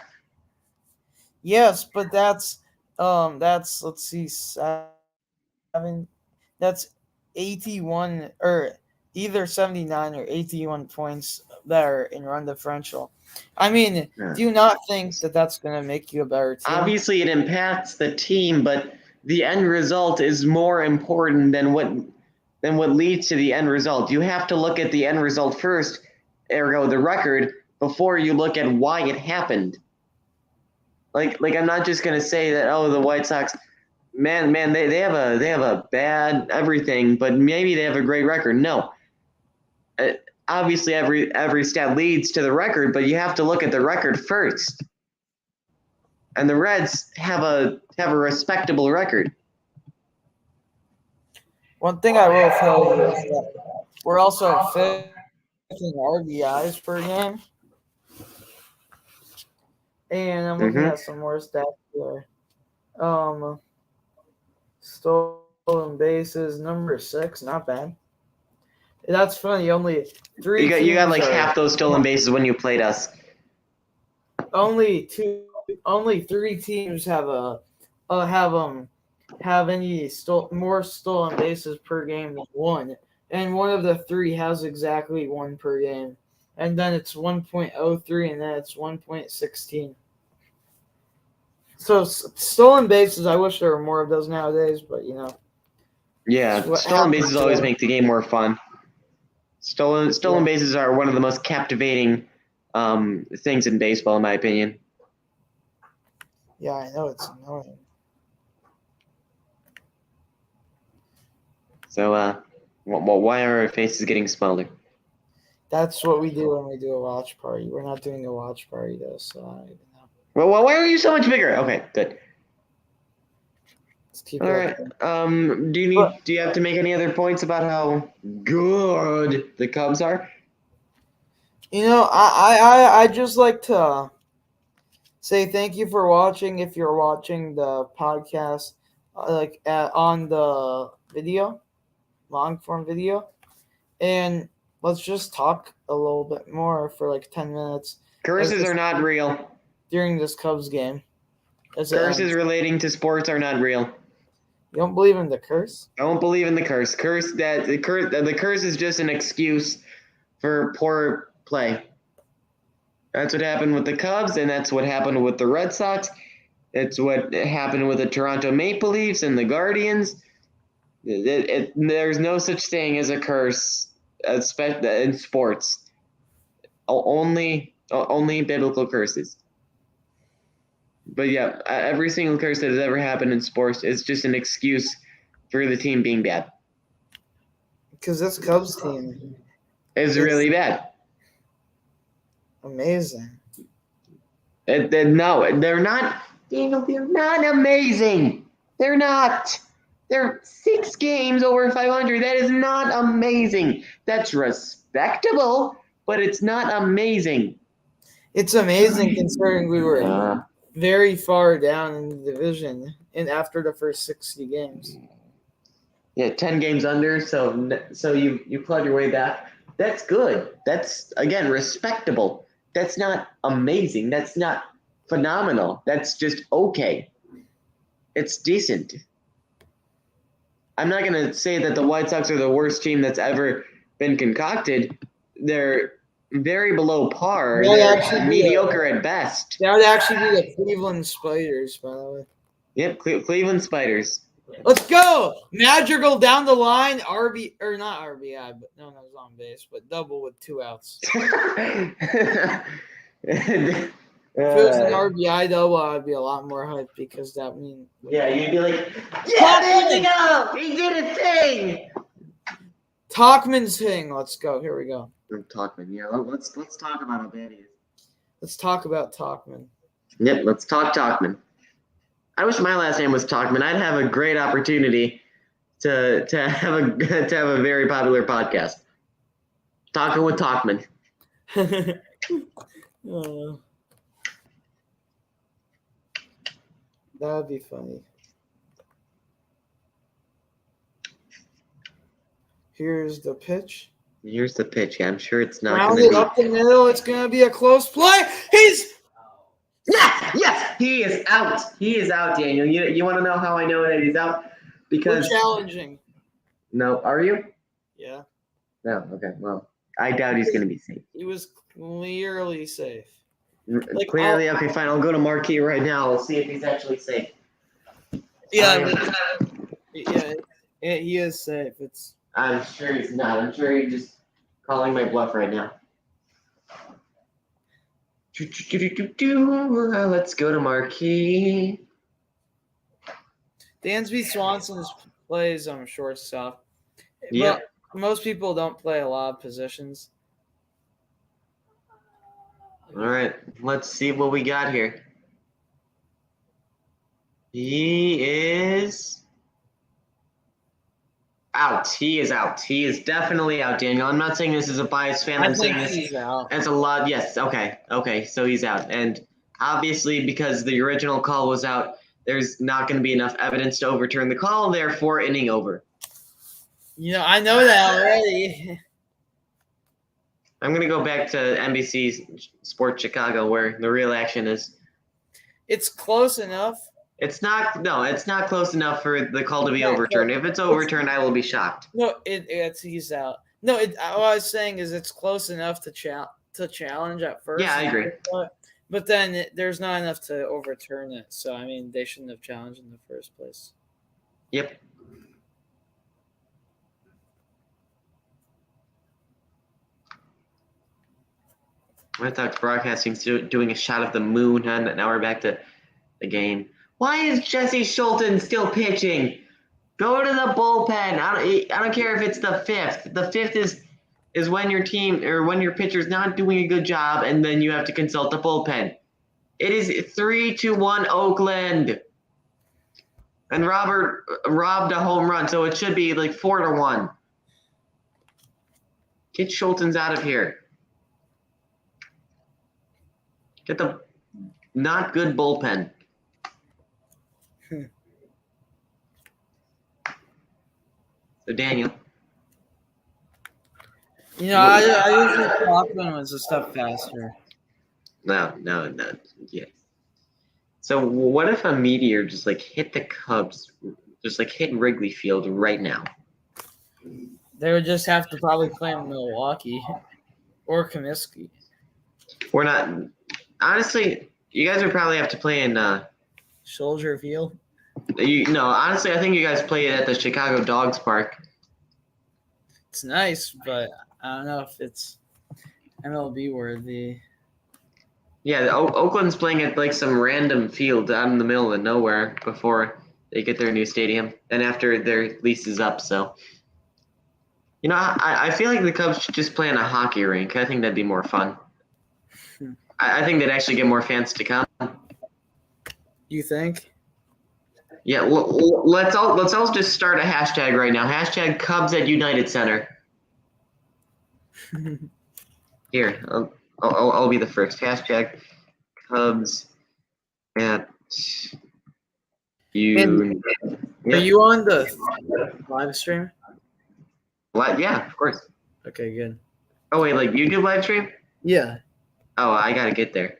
Yes, but that's let's see, 7. That's 81 or either 79 or 81 points that are in run differential. I mean, do you not think that that's going to make you a better team? Obviously, it impacts the team, but the end result is more important than what leads to the end result. You have to look at the end result first, ergo the record, before you look at why it happened. I'm not just gonna say that the White Sox, man, they have a bad everything, but maybe they have a great record. No, obviously every stat leads to the record, but you have to look at the record first. And the Reds have a respectable record. One thing I will tell you is that we're also 5th in RBIs per game. And I'm looking at some more stats here. Stolen bases, number 6, not bad. That's funny. Only 3. You got half those stolen bases when you played us. Only 3 teams have any more stolen bases per game than 1, and one of the 3 has exactly 1 per game, and then it's 1.03, and then it's 1.16. So stolen bases, I wish there were more of those nowadays, but Yeah, stolen bases always make the game more fun. Stolen bases are one of the most captivating things in baseball, in my opinion. Yeah, I know, it's annoying. So, why are our faces getting smaller? That's what we do when we do a watch party. We're not doing a watch party, though, so I don't even know. Well, why are you so much bigger? Okay, good. Let's keep All right. Do you have to make any other points about how good the Cubs are? I just like to say thank you for watching. If you're watching the podcast, on the video, long form video, and let's just talk a little bit more for 10 minutes. Curses are not real. During this Cubs game. Curses relating to sports are not real. You don't believe in the curse? I don't believe in the curse. The curse is just an excuse for poor play. That's what happened with the Cubs, and that's what happened with the Red Sox. It's what happened with the Toronto Maple Leafs and the Guardians. There's no such thing as a curse in sports. Only biblical curses. But yeah, every single curse that has ever happened in sports is just an excuse for the team being bad. Because this Cubs team is really bad. Amazing. No, they're not. Daniel, they're not amazing. They're not. They're 6 games over 500. That is not amazing. That's respectable, but it's not amazing. It's amazing considering we were very far down in the division and after the first 60 games. Yeah, 10 games under, so you clawed your way back. That's good. That's, again, respectable. That's not amazing. That's not phenomenal. That's just okay. It's decent. I'm not going to say that the White Sox are the worst team that's ever been concocted. They're very below par. They're mediocre at best. That would actually be the Cleveland Spiders, by the way. Yep, Cleveland Spiders. Let's go! Madrigal down the line, not RBI, but no, that was on base, but double with 2 outs. If it was an RBI double, I'd be a lot more hyped because that means. Yeah, you'd be like, yeah, there you go! He did a thing! Tauchman's thing. Let's go. Here we go. Tauchman, yeah. Let's talk about how bad he is. Let's talk about Tauchman. Yep, let's talk Tauchman. I wish my last name was Tauchman. I'd have a great opportunity to have a very popular podcast. Talking with Tauchman. That would be funny. Here's the pitch. Here's the pitch. Yeah, I'm sure it's not going to be up the middle. It's going to be a close play. Yes, he is out. He is out, Daniel. You want to know how I know that he's out? Because we're challenging. No, are you? Yeah. No, okay. Well, I doubt he's going to be safe. He was clearly safe. Clearly, okay, fine. I'll go to Marquee right now. We'll see if he's actually safe. Yeah, he is safe. I'm sure he's not. I'm sure he's just calling my bluff right now. Let's go to Marquee. Dansby Swanson plays shortstop. Yeah. Most people don't play a lot of positions. All right, let's see what we got here. He is out. He is out. He is definitely out, Daniel. I'm not saying this is a biased fan. I'm saying this he's out. That's a lot. Yes. Okay. So he's out. And obviously, because the original call was out, there's not going to be enough evidence to overturn the call. Therefore, inning over. I know that already. I'm going to go back to NBC Sports Chicago where the real action is. It's close enough. It's not close enough for the call to be overturned. If it's overturned, I will be shocked. No, he's out. No, what I was saying is it's close enough to challenge at first. Yeah, I agree. But then there's not enough to overturn it. So, they shouldn't have challenged in the first place. Yep. I thought broadcasting's doing a shot of the moon, and now we're back to the game. Why is Jesse Schulten still pitching? Go to the bullpen. I don't care if it's the fifth. The fifth is when your team or when your pitcher's not doing a good job, and then you have to consult the bullpen. It is 3-1 Oakland, and Robert robbed a home run, so it should be like 4-1. Get Schulten's out of here. Get the not good bullpen. So, Daniel. I usually Tauchman was a step faster. No. Yeah. So, what if a meteor just hit the Cubs, just hit Wrigley Field right now? They would just have to probably play in Milwaukee or Comiskey. We're not. Honestly, you guys would probably have to play in Soldier Field. Honestly, I think you guys play it at the Chicago Dogs Park. It's nice, but I don't know if it's MLB worthy. Yeah, Oakland's playing at some random field out in the middle of nowhere before they get their new stadium, and after their lease is up. So, I feel like the Cubs should just play in a hockey rink. I think that'd be more fun. I think they'd actually get more fans to come. You think? Yeah, let's all just start a hashtag right now. Hashtag Cubs at United Center. Here, I'll be the first. Hashtag Cubs at Are you. you on the live stream? What? Yeah, of course. Okay, good. Oh wait, like YouTube live stream? Yeah. Oh, I gotta get there.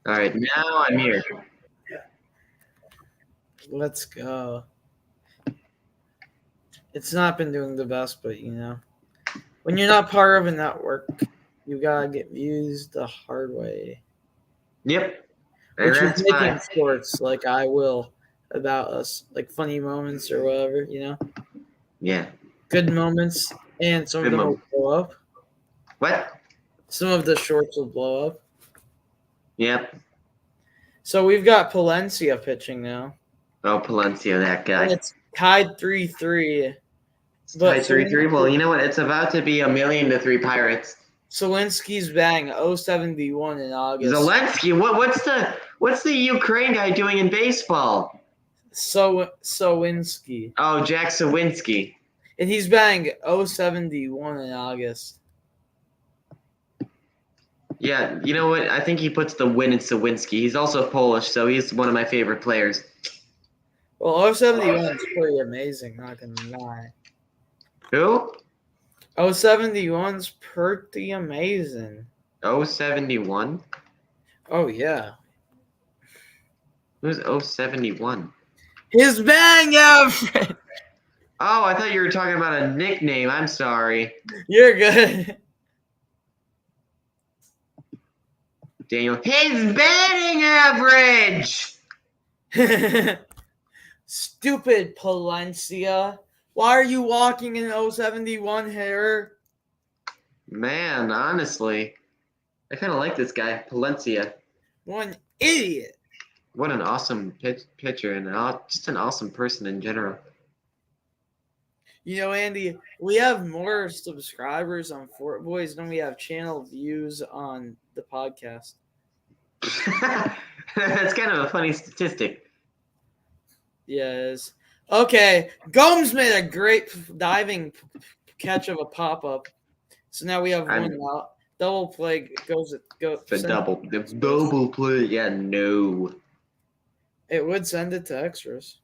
All right, now I'm here. Let's go. It's not been doing the best, but when you're not part of a network, you gotta get views the hard way. Yep. Which is That's making fine. shorts like I will about us, like funny moments or whatever, Yeah. good moments, and some Good of them moment. will blow up. What? Some of the shorts will blow up. Yep. So we've got Palencia pitching now. Oh, Palencia, that And guy. it's tied 3-3. Tied 3-3. Well, you know what? It's about to be 1,000,000-3 Pirates. Zelensky's batting 071 in August. Zelensky, what's the Ukraine guy doing in baseball? Sowinski. Oh, Jack Sawinski. And he's batting 071 in August. Yeah, you know what? I think he puts the win in Sawinski. He's also Polish, so he's one of my favorite players. Well, 071 is pretty amazing, not gonna lie. Who? 071's pretty amazing. 071? Oh, yeah. Who's 071? His batting average! Oh, I thought you were talking about a nickname. I'm sorry. You're good. Daniel. His batting average! Stupid Palencia. Why are you walking in 071 hitter? Man, honestly, I kind of like this guy, Palencia. One idiot. What an awesome pitcher and just an awesome person in general. Andy, we have more subscribers on Fort Boys than we have channel views on the podcast. That's kind of a funny statistic. Yes. Okay, Gomes made a great diving catch of a pop-up. So now we have one out. Double play goes. The double play. Yeah, no. It would send it to extras.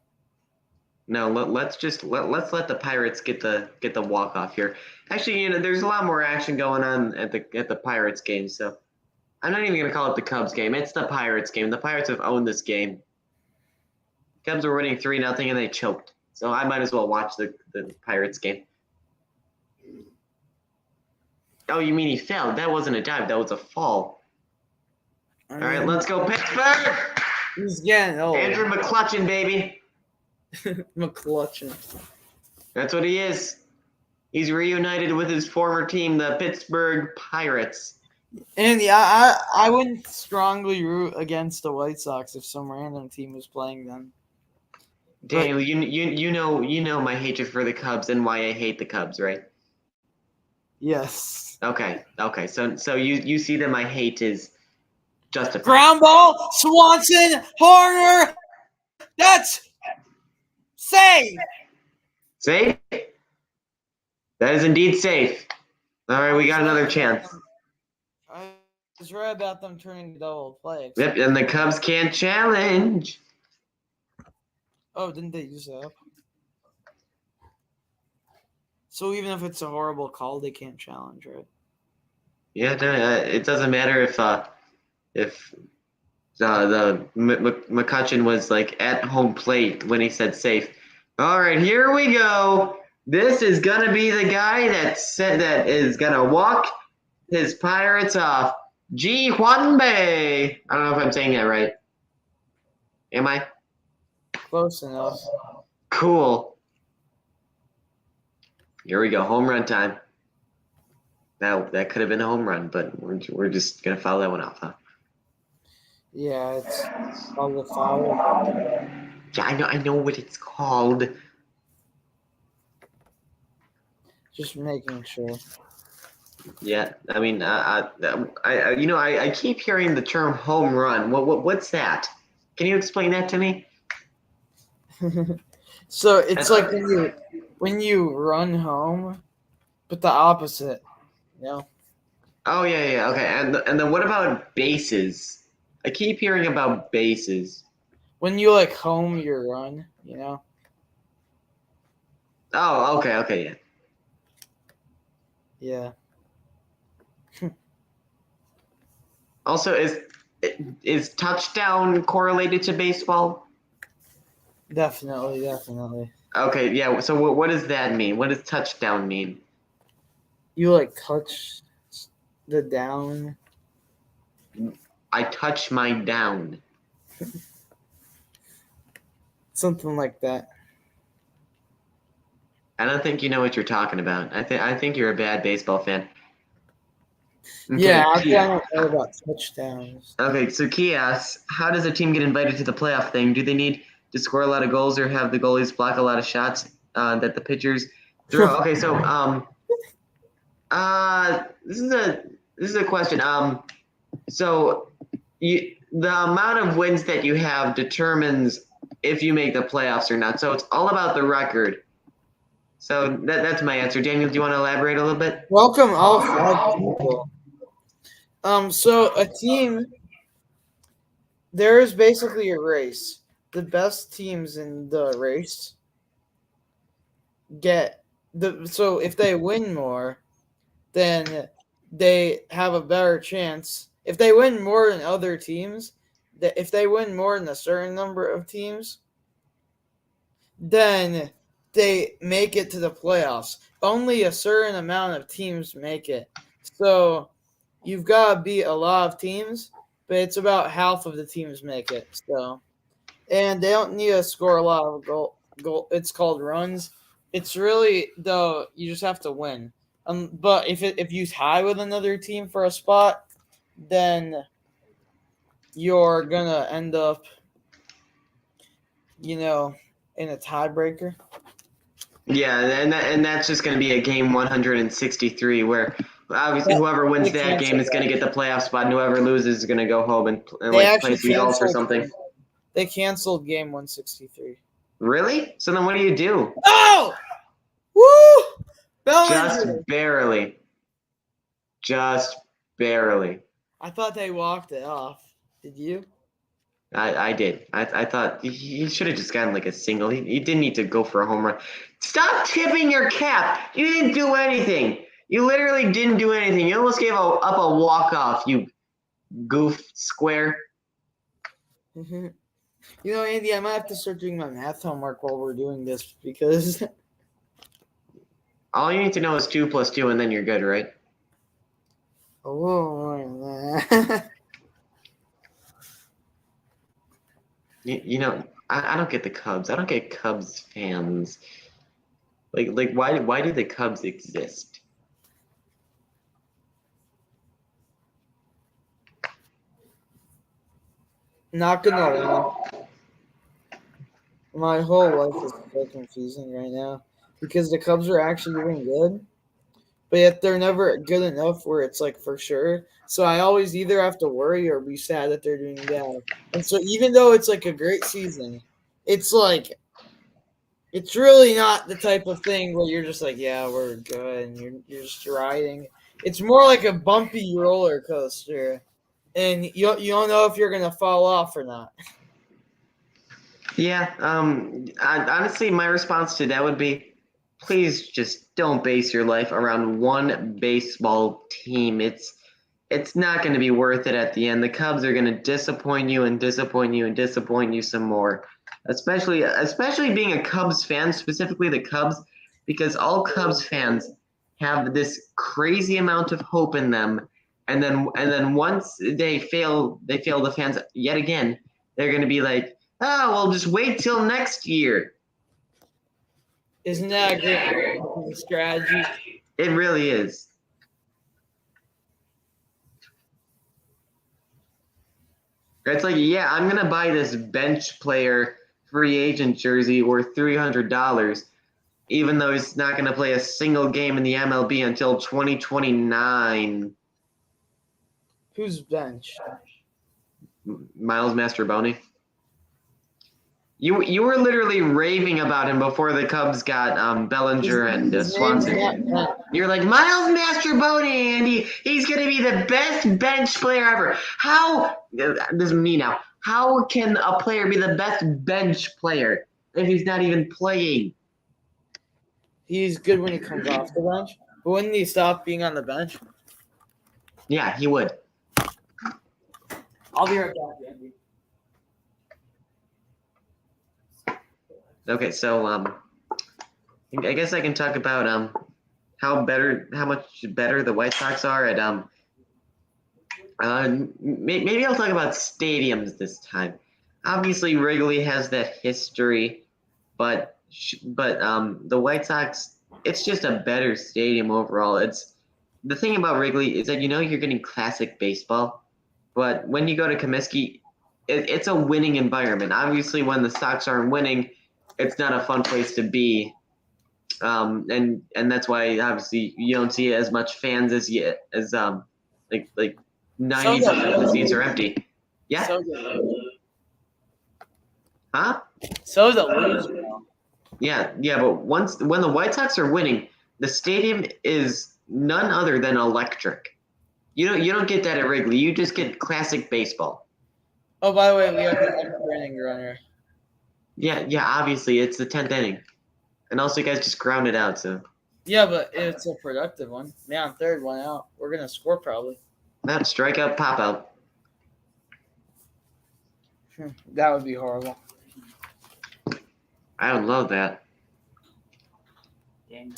No, let's let the Pirates get the walk off here. Actually, there's a lot more action going on at the Pirates game, so I'm not even gonna call it the Cubs game. It's the Pirates game. The Pirates have owned this game. Cubs were winning 3-0 and they choked, so I might as well watch the Pirates game. Oh, you mean he fell? That wasn't a dive. That was a fall. All right, let's go Pittsburgh. He's getting old. Andrew McCutchen, baby. McClutchin. That's what he is. He's reunited with his former team, the Pittsburgh Pirates. And yeah, I wouldn't strongly root against the White Sox if some random team was playing them. Daniel, you know my hatred for the Cubs and why I hate the Cubs, right? Yes. Okay. So you see that my hate is justified. Ground ball, Swanson, Horner. That's safe. Safe? That is indeed safe. All right, we got another chance. I was right about them turning to double play. Yep, and the Cubs can't challenge. Oh, didn't they use that? So even if it's a horrible call, they can't challenge, right? Yeah, it doesn't matter if the McCutchen was like at home plate when he said safe. All right, here we go. This is gonna be the guy that is gonna walk his Pirates off. Ji Hwanbae. I don't know if I'm saying that right. Am I? Close enough. Cool. Here we go. Home run time. Now that could have been a home run, but we're just gonna foul that one off, huh? Yeah, it's called the foul. Yeah, I know what it's called. Just making sure. Yeah, I mean, I keep hearing the term home run. What's that? Can you explain that to me? So it's like when you run home, but the opposite, you know? Oh yeah, okay. And then what about bases? I keep hearing about bases. When you like home your run, you know? Oh, okay, yeah. Yeah. Also, is touchdown correlated to baseball? Definitely. Okay, yeah. So what does that mean? What does touchdown mean? You like touch the down. I touch my down. Something like that. I don't think you know what you're talking about. I think you're a bad baseball fan. Okay, Yeah, I Kia. don't know about touchdowns. Okay, so Kia asks, how does a team get invited to the playoff thing? Do they need to score a lot of goals or have the goalies block a lot of shots that the pitchers throw? Okay, so this is a question. So the amount of wins that you have determines if you make the playoffs or not. So it's all about the record. So that's my answer. Daniel, do you want to elaborate a little bit? Welcome all 5 people. So a team, there is basically a race. The best teams in the race get so if they win more, then they have a better chance. If they win more than other teams, if they win more than a certain number of teams, then they make it to the playoffs. Only a certain amount of teams make it. So you've got to beat a lot of teams, but it's about half of the teams make it. So, and they don't need to score a lot of goal. It's called runs. It's really though you just have to win. But if you tie with another team for a spot, then you're gonna end up, in a tiebreaker. Yeah, and that's just going to be a game 163 where obviously whoever wins that game is going to get the playoff spot, and whoever loses is going to go home and like play some golf or something. They canceled game 163. Really? So then what do you do? Oh! Woo! Just barely. Just barely. I thought they walked it off. Did you? I did. I thought he should have just gotten like a single. He didn't need to go for a home run. Stop tipping your cap. You didn't do anything. You literally didn't do anything. You almost gave up a walk-off, you goof square. Mm-hmm. Andy, I might have to start doing my math homework while we're doing this because all you need to know is 2 + 2, and then you're good, right? Oh, I don't get the Cubs. I don't get Cubs fans. Like why do the Cubs exist? Not gonna lie. My whole life is so confusing right now because the Cubs are actually doing good, but yet they're never good enough where it's like for sure. So I always either have to worry or be sad that they're doing bad. And so even though it's like a great season, it's like it's really not the type of thing where you're just like, yeah, we're good, and you're just riding. It's more like a bumpy roller coaster, and you don't know if you're gonna fall off or not. Yeah. Honestly, my response to that would be, please just don't base your life around one baseball team. It's not going to be worth it at the end. The Cubs are going to disappoint you and disappoint you and disappoint you some more. Especially being a Cubs fan, specifically the Cubs, because all Cubs fans have this crazy amount of hope in them, and then once they fail the fans yet again, they're going to be like, oh, well, just wait till next year. Isn't that a great strategy? It really is. It's like, yeah, I'm going to buy this bench player free agent jersey worth $300, even though he's not going to play a single game in the MLB until 2029. Who's bench? Miles Mastrobuoni. You were literally raving about him before the Cubs got Bellinger and His name's Swanson. not Ben. You're like, Miles Mastroboni, and he's going to be the best bench player ever. How, this is me now, how can a player be the best bench player if he's not even playing? He's good when he comes off the bench. But when he stop being on the bench, Yeah, he would. I'll be right back, Andy. Okay, so I guess I can talk about how much better the White Sox are at maybe I'll talk about stadiums this time. Obviously, Wrigley has that history, but the White Sox, it's just a better stadium overall. It's the thing about Wrigley is that you're getting classic baseball, but when you go to Comiskey, it's a winning environment. Obviously, when the Sox aren't winning, it's not a fun place to be, and that's why obviously you don't see as much fans as 90% of the seats are empty. Yeah. So good. Huh? So the loser. Yeah, but when the White Sox are winning, the stadium is none other than electric. You don't get that at Wrigley. You just get classic baseball. Oh, by the way, we have the extra inning runner. Yeah, obviously it's the 10th inning. And also you guys just grounded out, so. Yeah, but it's a productive one. Man, third one out. We're gonna score probably. That strikeout, pop out. That would be horrible. I would love that. Dang.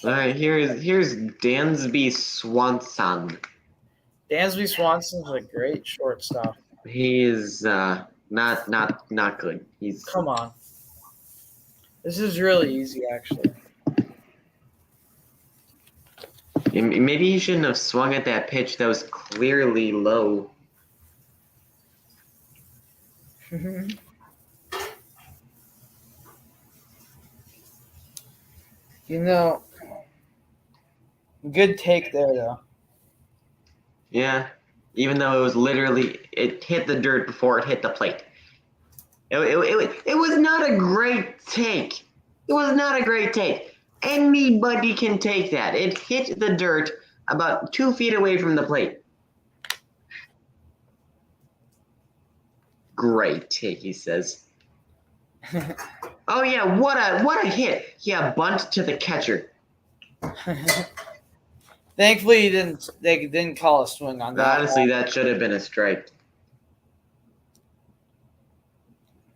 All right, here's Dansby Swanson. Dansby Swanson's a great shortstop. He is not good. Come on. This is really easy, actually. Maybe he shouldn't have swung at that pitch that was clearly low. Good take there, though. Yeah, even though it hit the dirt before it hit the plate. It was not a great take. It was not a great take. Anybody can take that. It hit the dirt about 2 feet away from the plate. Great take, he says. Oh yeah, what a hit! Yeah, bunt to the catcher. Thankfully, they didn't call a swing on that. Honestly, that should have been a strike.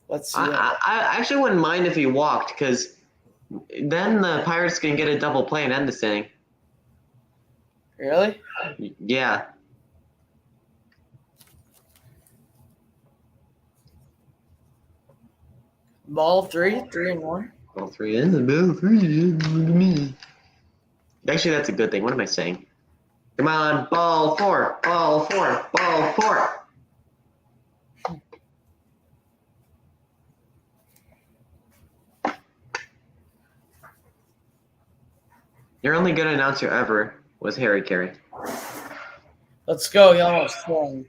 Let's see. I actually wouldn't mind if he walked, because then the Pirates can get a double play and end this inning. Really? Yeah. Ball 3-1. Ball 3 in the ball 3. Look at me. Actually, that's a good thing. What am I saying? Come on, ball 4, ball 4, ball 4. Your only good announcer ever was Harry Carey. Let's go. He almost swung.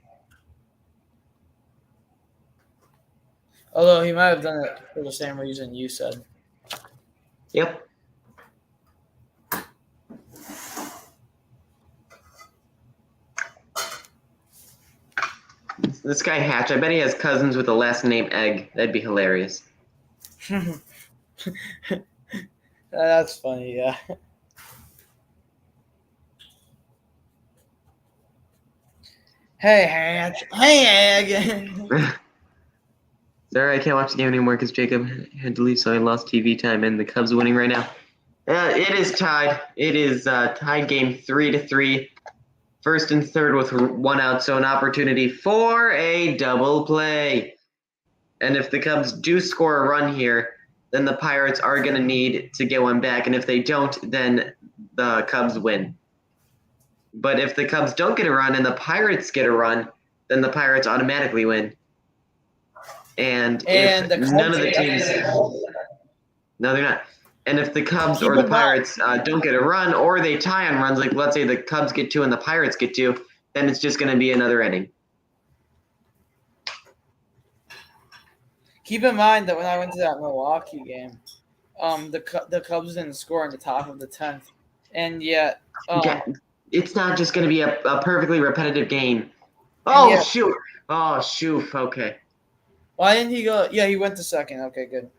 Although he might have done it for the same reason you said. Yep. This guy Hatch, I bet he has cousins with the last name Egg. That'd be hilarious. That's funny, yeah. Hey, Hatch. Hey, Egg. Sorry, I can't watch the game anymore because Jacob had to leave, so I lost TV time, and the Cubs are winning right now. It is tied. It is tied game 3-3. First and third with 1 out, so an opportunity for a double play. And if the Cubs do score a run here, then the Pirates are going to need to get one back. And if they don't, then the Cubs win. But if the Cubs don't get a run and the Pirates get a run, then the Pirates automatically win. And if the none of the teams – no, they're not. And if the Cubs Keep or the in mind- Pirates don't get a run, or they tie on runs, like let's say the Cubs get 2 and the Pirates get 2, then it's just going to be another inning. Keep in mind that when I went to that Milwaukee game, the Cubs didn't score in the top of the 10th, and yet Yeah, it's not just going to be a perfectly repetitive game. Oh, yeah. shoot. Oh, shoot. Okay. Why didn't he go? Yeah, he went to second. Okay, good.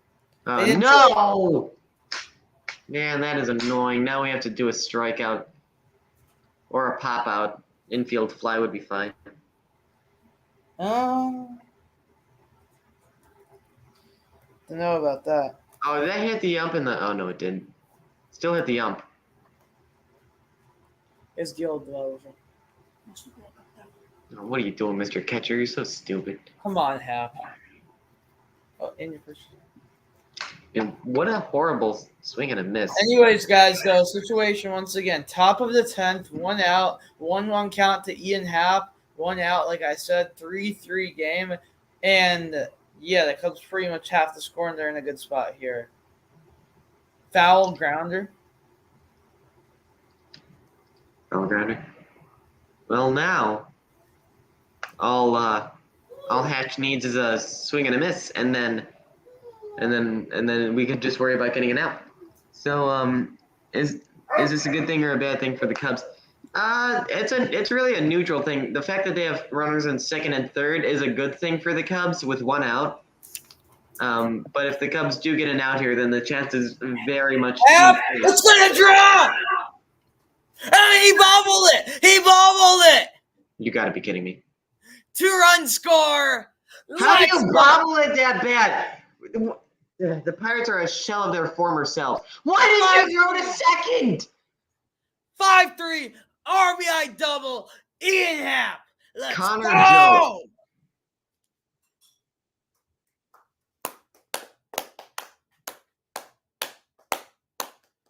No! Man, that is annoying. Now we have to do a strikeout or a pop-out. Infield fly would be fine. Don't know about that. Oh, did that hit the ump in the... Oh, no, it didn't. Still hit the ump. It's Guild Glover. Oh, what are you doing, Mr. Catcher? You're so stupid. Come on, Hap. Oh, in your first. And what a horrible swing and a miss. Anyways, guys, though, situation once again. Top of the 10th, 1 out, 1-1 count to Ian Happ, 1 out, like I said, 3-3 game. And, yeah, the Cubs pretty much have to score, and they're in a good spot here. Foul grounder. Foul grounder. Well, now, all Hatch needs is a swing and a miss, and then we could just worry about getting it out. So, is this a good thing or a bad thing for the Cubs? It's really a neutral thing. The fact that they have runners in second and third is a good thing for the Cubs with 1 out. But if the Cubs do get an out here, then the chances very much. It's gonna drop. He bobbled it. He bobbled it. You got to be kidding me. 2-run score. How do you bobble it that bad? The Pirates are a shell of their former self. Why did you throw to second? 5-3 RBI double. Ian Happ. Let's Connor go.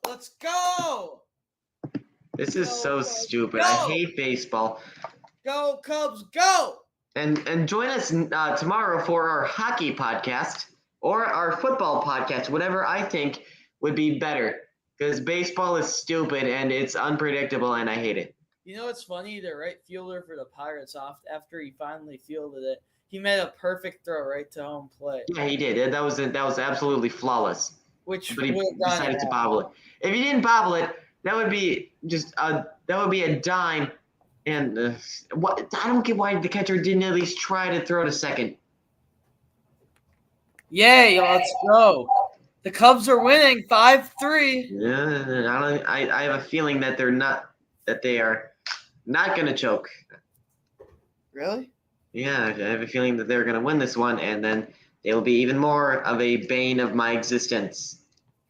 Let's go. This is so stupid. I hate baseball. Go Cubs, go. And join us tomorrow for our hockey podcast or our football podcast, whatever I think would be better. Because baseball is stupid and it's unpredictable and I hate it. You know what's funny? The right fielder for the Pirates, after he finally fielded it, he made a perfect throw right to home plate. Yeah, he did. That was absolutely flawless. Which But he would have decided to bobble it. If he didn't bobble it, that would be a dime. And what? I don't get why the catcher didn't at least try to throw to second. Yay! Let's go. The Cubs are winning 5-3. Yeah, I have a feeling that they are not going to choke. Really? Yeah, I have a feeling that they're going to win this one, and then they will be even more of a bane of my existence.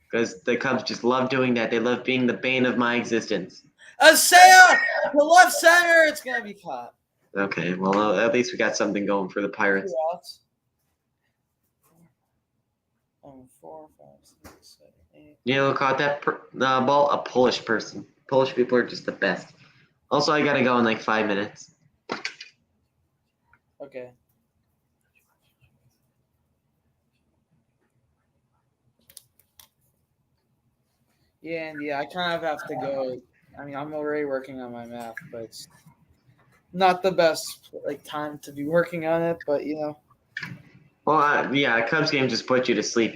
Because the Cubs just love doing that. They love being the bane of my existence. A sail to left center. It's going to be caught. Okay, well, at least we got something going for the Pirates. 2 outs. 4, 5, 6, 7, 8. You know who caught that ball? A Polish person. Polish people are just the best. Also, I got to go in like 5 minutes. Okay. Yeah, and I kind of have to go. I mean, I'm already working on my math, but it's not the best time to be working on it. But Well, yeah, a Cubs game just put you to sleep,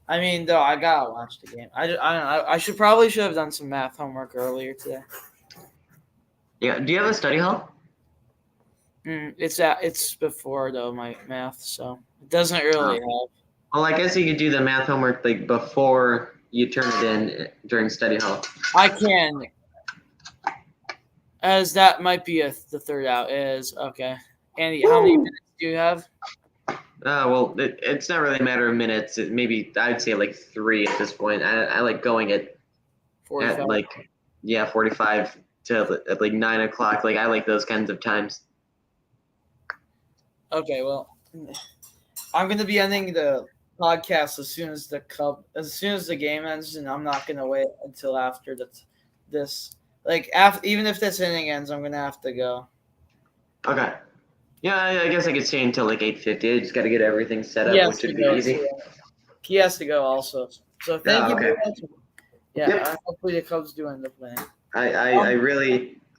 I mean, though, I gotta watch the game. I don't know. I should have done some math homework earlier today. Yeah. Do you have a study hall? It's before though my math, so it doesn't really help. Well, I guess you could do the math homework before you turn it in during study hall. I can, as that might be the third out. Okay. Andy, how many minutes do you have? Well, it's not really a matter of minutes. Maybe I'd say 3 at this point. I like going at 45. 45 to 9 o'clock. I like those kinds of times. Okay, well, I'm gonna be ending the podcast as soon as the game ends, and I'm not gonna wait until after this. Even if this inning ends, I'm gonna have to go. Okay. Yeah, I guess I could stay until 8:50. I just got to get everything set up, Yes, which would be easy. He has to go also. So thank you okay. very much. Yeah, Yep. hopefully the Cubs do end up winning.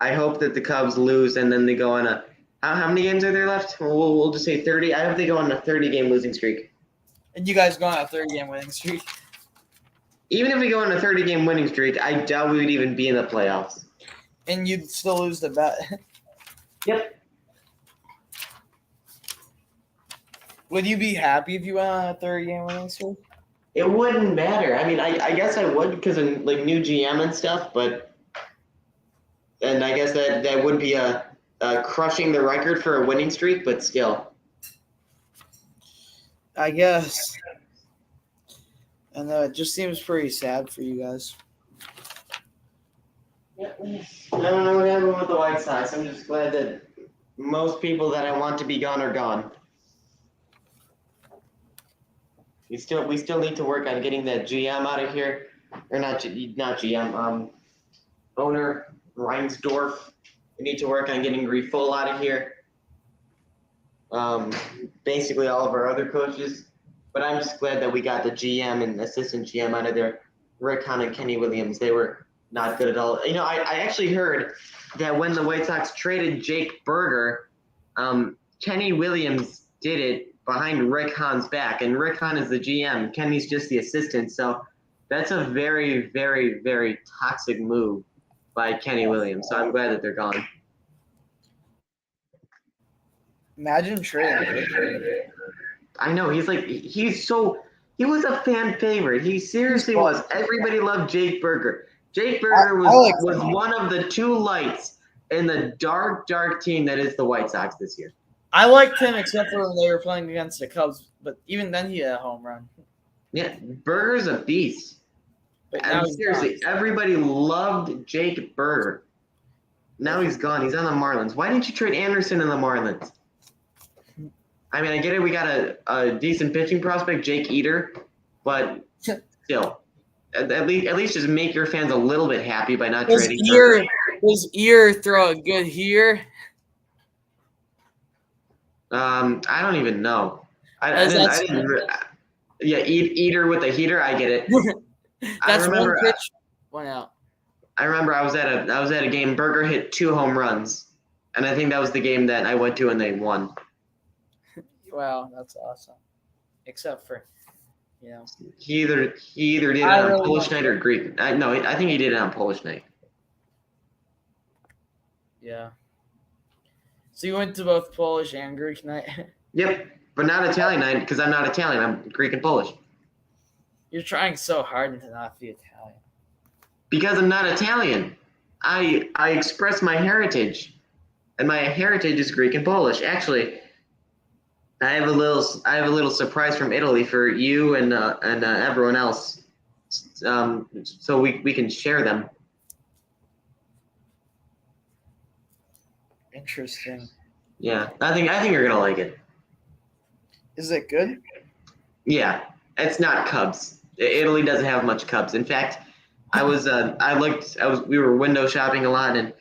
I hope that the Cubs lose and then they go on a. How many games are there left? We'll just say 30. I hope they go on a 30-game losing streak. And you guys go on a 30-game winning streak. Even if we go on a 30-game winning streak, I doubt we would even be in the playoffs. And you'd still lose the bet. Yep. Would you be happy if you went on a 30-game winning streak? It wouldn't matter. I mean, I guess I would because of like new GM and stuff, and I guess that would be a crushing the record for a winning streak, but still. I guess. And it just seems pretty sad for you guys. I don't know what happened with the White Sox. I'm just glad that most people that I want to be gone are gone. We still need to work on getting that GM out of here, or not GM. Owner Reinsdorf. We need to work on getting Refull out of here. Basically all of our other coaches, but I'm just glad that we got the GM and assistant GM out of there. Rick Hahn and Kenny Williams. They were not good at all. You know, I actually heard that when the White Sox traded Jake Berger, Kenny Williams did it behind Rick Hahn's back, and Rick Hahn is the GM. Kenny's just the assistant, so that's a very, very, very toxic move by Kenny Williams. So I'm glad that they're gone. Imagine trading. I know he was a fan favorite. He seriously was. Everybody loved Jake Berger. Jake Berger was one of the two lights in the dark, dark team that is the White Sox this year. I liked him except for when they were playing against the Cubs, but even then he had a home run. Yeah, Berger's a beast. But now seriously, everybody loved Jake Berger. Now he's gone. He's on the Marlins. Why didn't you trade Anderson in the Marlins? I mean, I get it. We got a decent pitching prospect, Jake Eater, but still, at least just make your fans a little bit happy by not trading. His ear throw a good here. I don't even know. I didn't. Yeah, Eater with a heater. I get it. That's one pitch. Went out. I remember I was at a game. Berger hit 2 home runs, and I think that was the game that I went to and they won. Wow, that's awesome. Except for, you know, he either did it on Polish night or Greek. No, I think he did it on Polish night. Yeah. So you went to both Polish and Greek night? Yep, but not Italian night because I'm not Italian. I'm Greek and Polish. You're trying so hard to not be Italian. Because I'm not Italian. I express my heritage, and my heritage is Greek and Polish. Actually, I have a little surprise from Italy for you and everyone else, so we can share them. Interesting. Yeah, I think you're gonna like it. Is it good? Yeah, it's not Cubs. Italy doesn't have much Cubs. In fact, we were window shopping a lot, and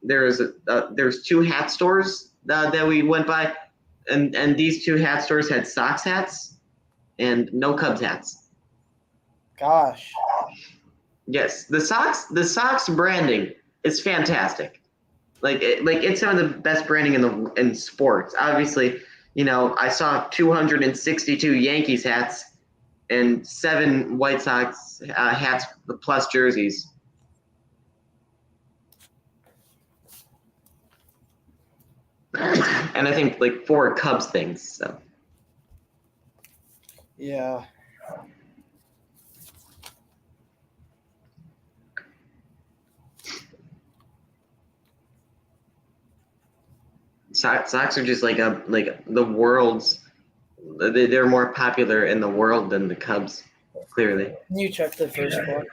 there's 2 hat stores that we went by, and these 2 hat stores had Sox hats and no Cubs hats. Gosh. Yes, the Sox branding is fantastic. Like it's some of the best branding in sports. Obviously, you know, I saw 262 Yankees hats and 7 White Sox hats plus jerseys. And I think like 4 Cubs things. So. Yeah. Sox are just like the world's. They're more popular in the world than the Cubs, clearly. Can you check the first one?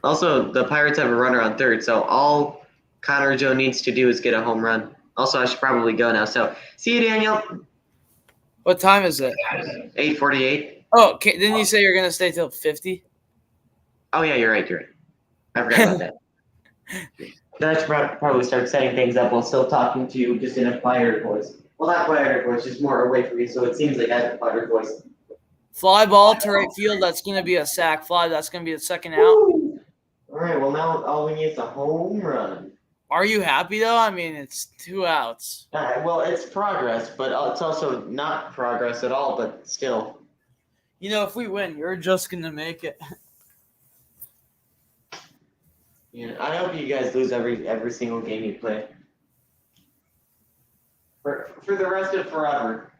Also, the Pirates have a runner on third, so all Connor Joe needs to do is get a home run. Also, I should probably go now. So, see you, Daniel. What time is it? 8:48. Oh, didn't you say you're gonna stay till 50? Oh yeah, you're right. I forgot about that. I should probably start setting things up while still talking to you just in a quieter voice. Well, not quieter voice, just more away from you, so it seems like I have a quieter voice. Fly ball to right field. That's going to be a sac fly. That's going to be the second out. Woo! All right, well, now all we need is a home run. Are you happy, though? I mean, it's 2 outs. All right, well, it's progress, but it's also not progress at all, but still. You know, if we win, you're just going to make it. Yeah, I hope you guys lose every single game you play. For the rest of forever.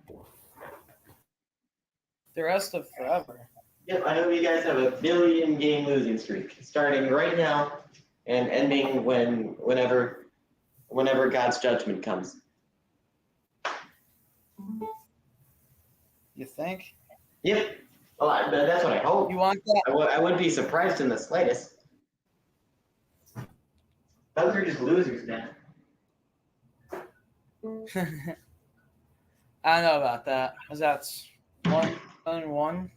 The rest of forever. Yep, I hope you guys have a billion game losing streak, starting right now and ending whenever God's judgment comes. You think? Yep. Well, that's what I hope. You want that? I would be surprised in the slightest. Those are just losers, man. I don't know about that. Because that's 1-1.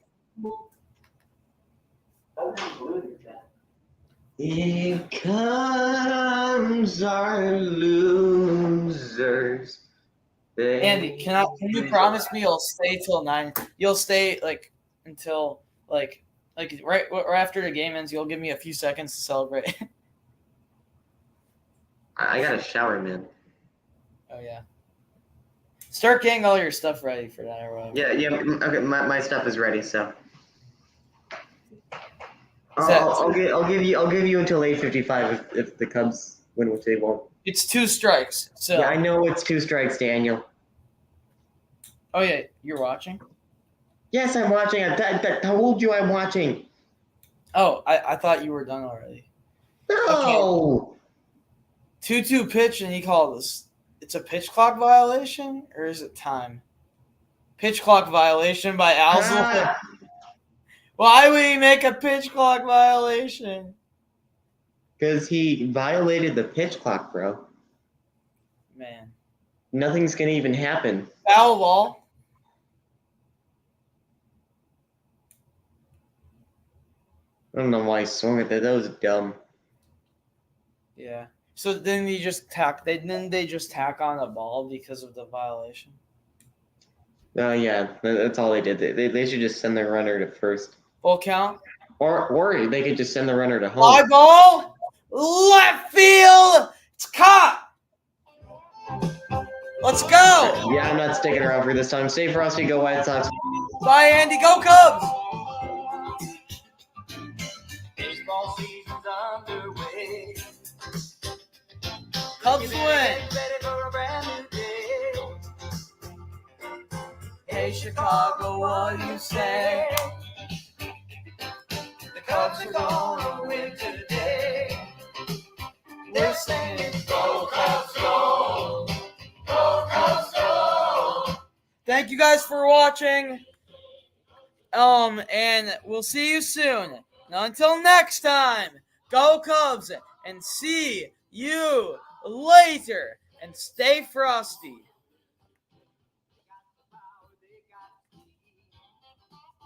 Here comes our losers. Andy, can you promise me you'll stay till 9? You'll stay until right after the game ends. You'll give me a few seconds to celebrate. I got a shower, man. Oh yeah. Start getting all your stuff ready for that, or whatever. Yeah. Okay, my stuff is ready, so. I'll give you until 8:55 if the Cubs win, which they won't. It's 2 strikes. So. Yeah, I know it's 2 strikes, Daniel. Oh yeah, you're watching? Yes, I'm watching. I told you I'm watching. Oh, I thought you were done already. No. Okay. 2-2 pitch, and he called this. It's a pitch clock violation, or is it time? Pitch clock violation by Alzel. Why would he make a pitch clock violation? Because he violated the pitch clock, bro. Man. Nothing's going to even happen. Foul ball. I don't know why he swung at that. That was dumb. Yeah. So then they just tack on the ball because of the violation. Yeah, that's all they did. They should just send their runner to first. Full count. Or they could just send the runner to home. Fly ball, left field. It's caught. Let's go. Yeah, I'm not sticking around for this time. Stay frosty, go White Sox. Bye, Andy. Go Cubs. Baseball season's underway. Cubs win. Ready for a brand new day. Hey, Chicago, what do you say? The Cubs are gonna win today. We're singing. Go Cubs, go! Go Cubs, go! Thank you guys for watching. And we'll see you soon. Now, until next time, go Cubs, and see you later. And stay frosty.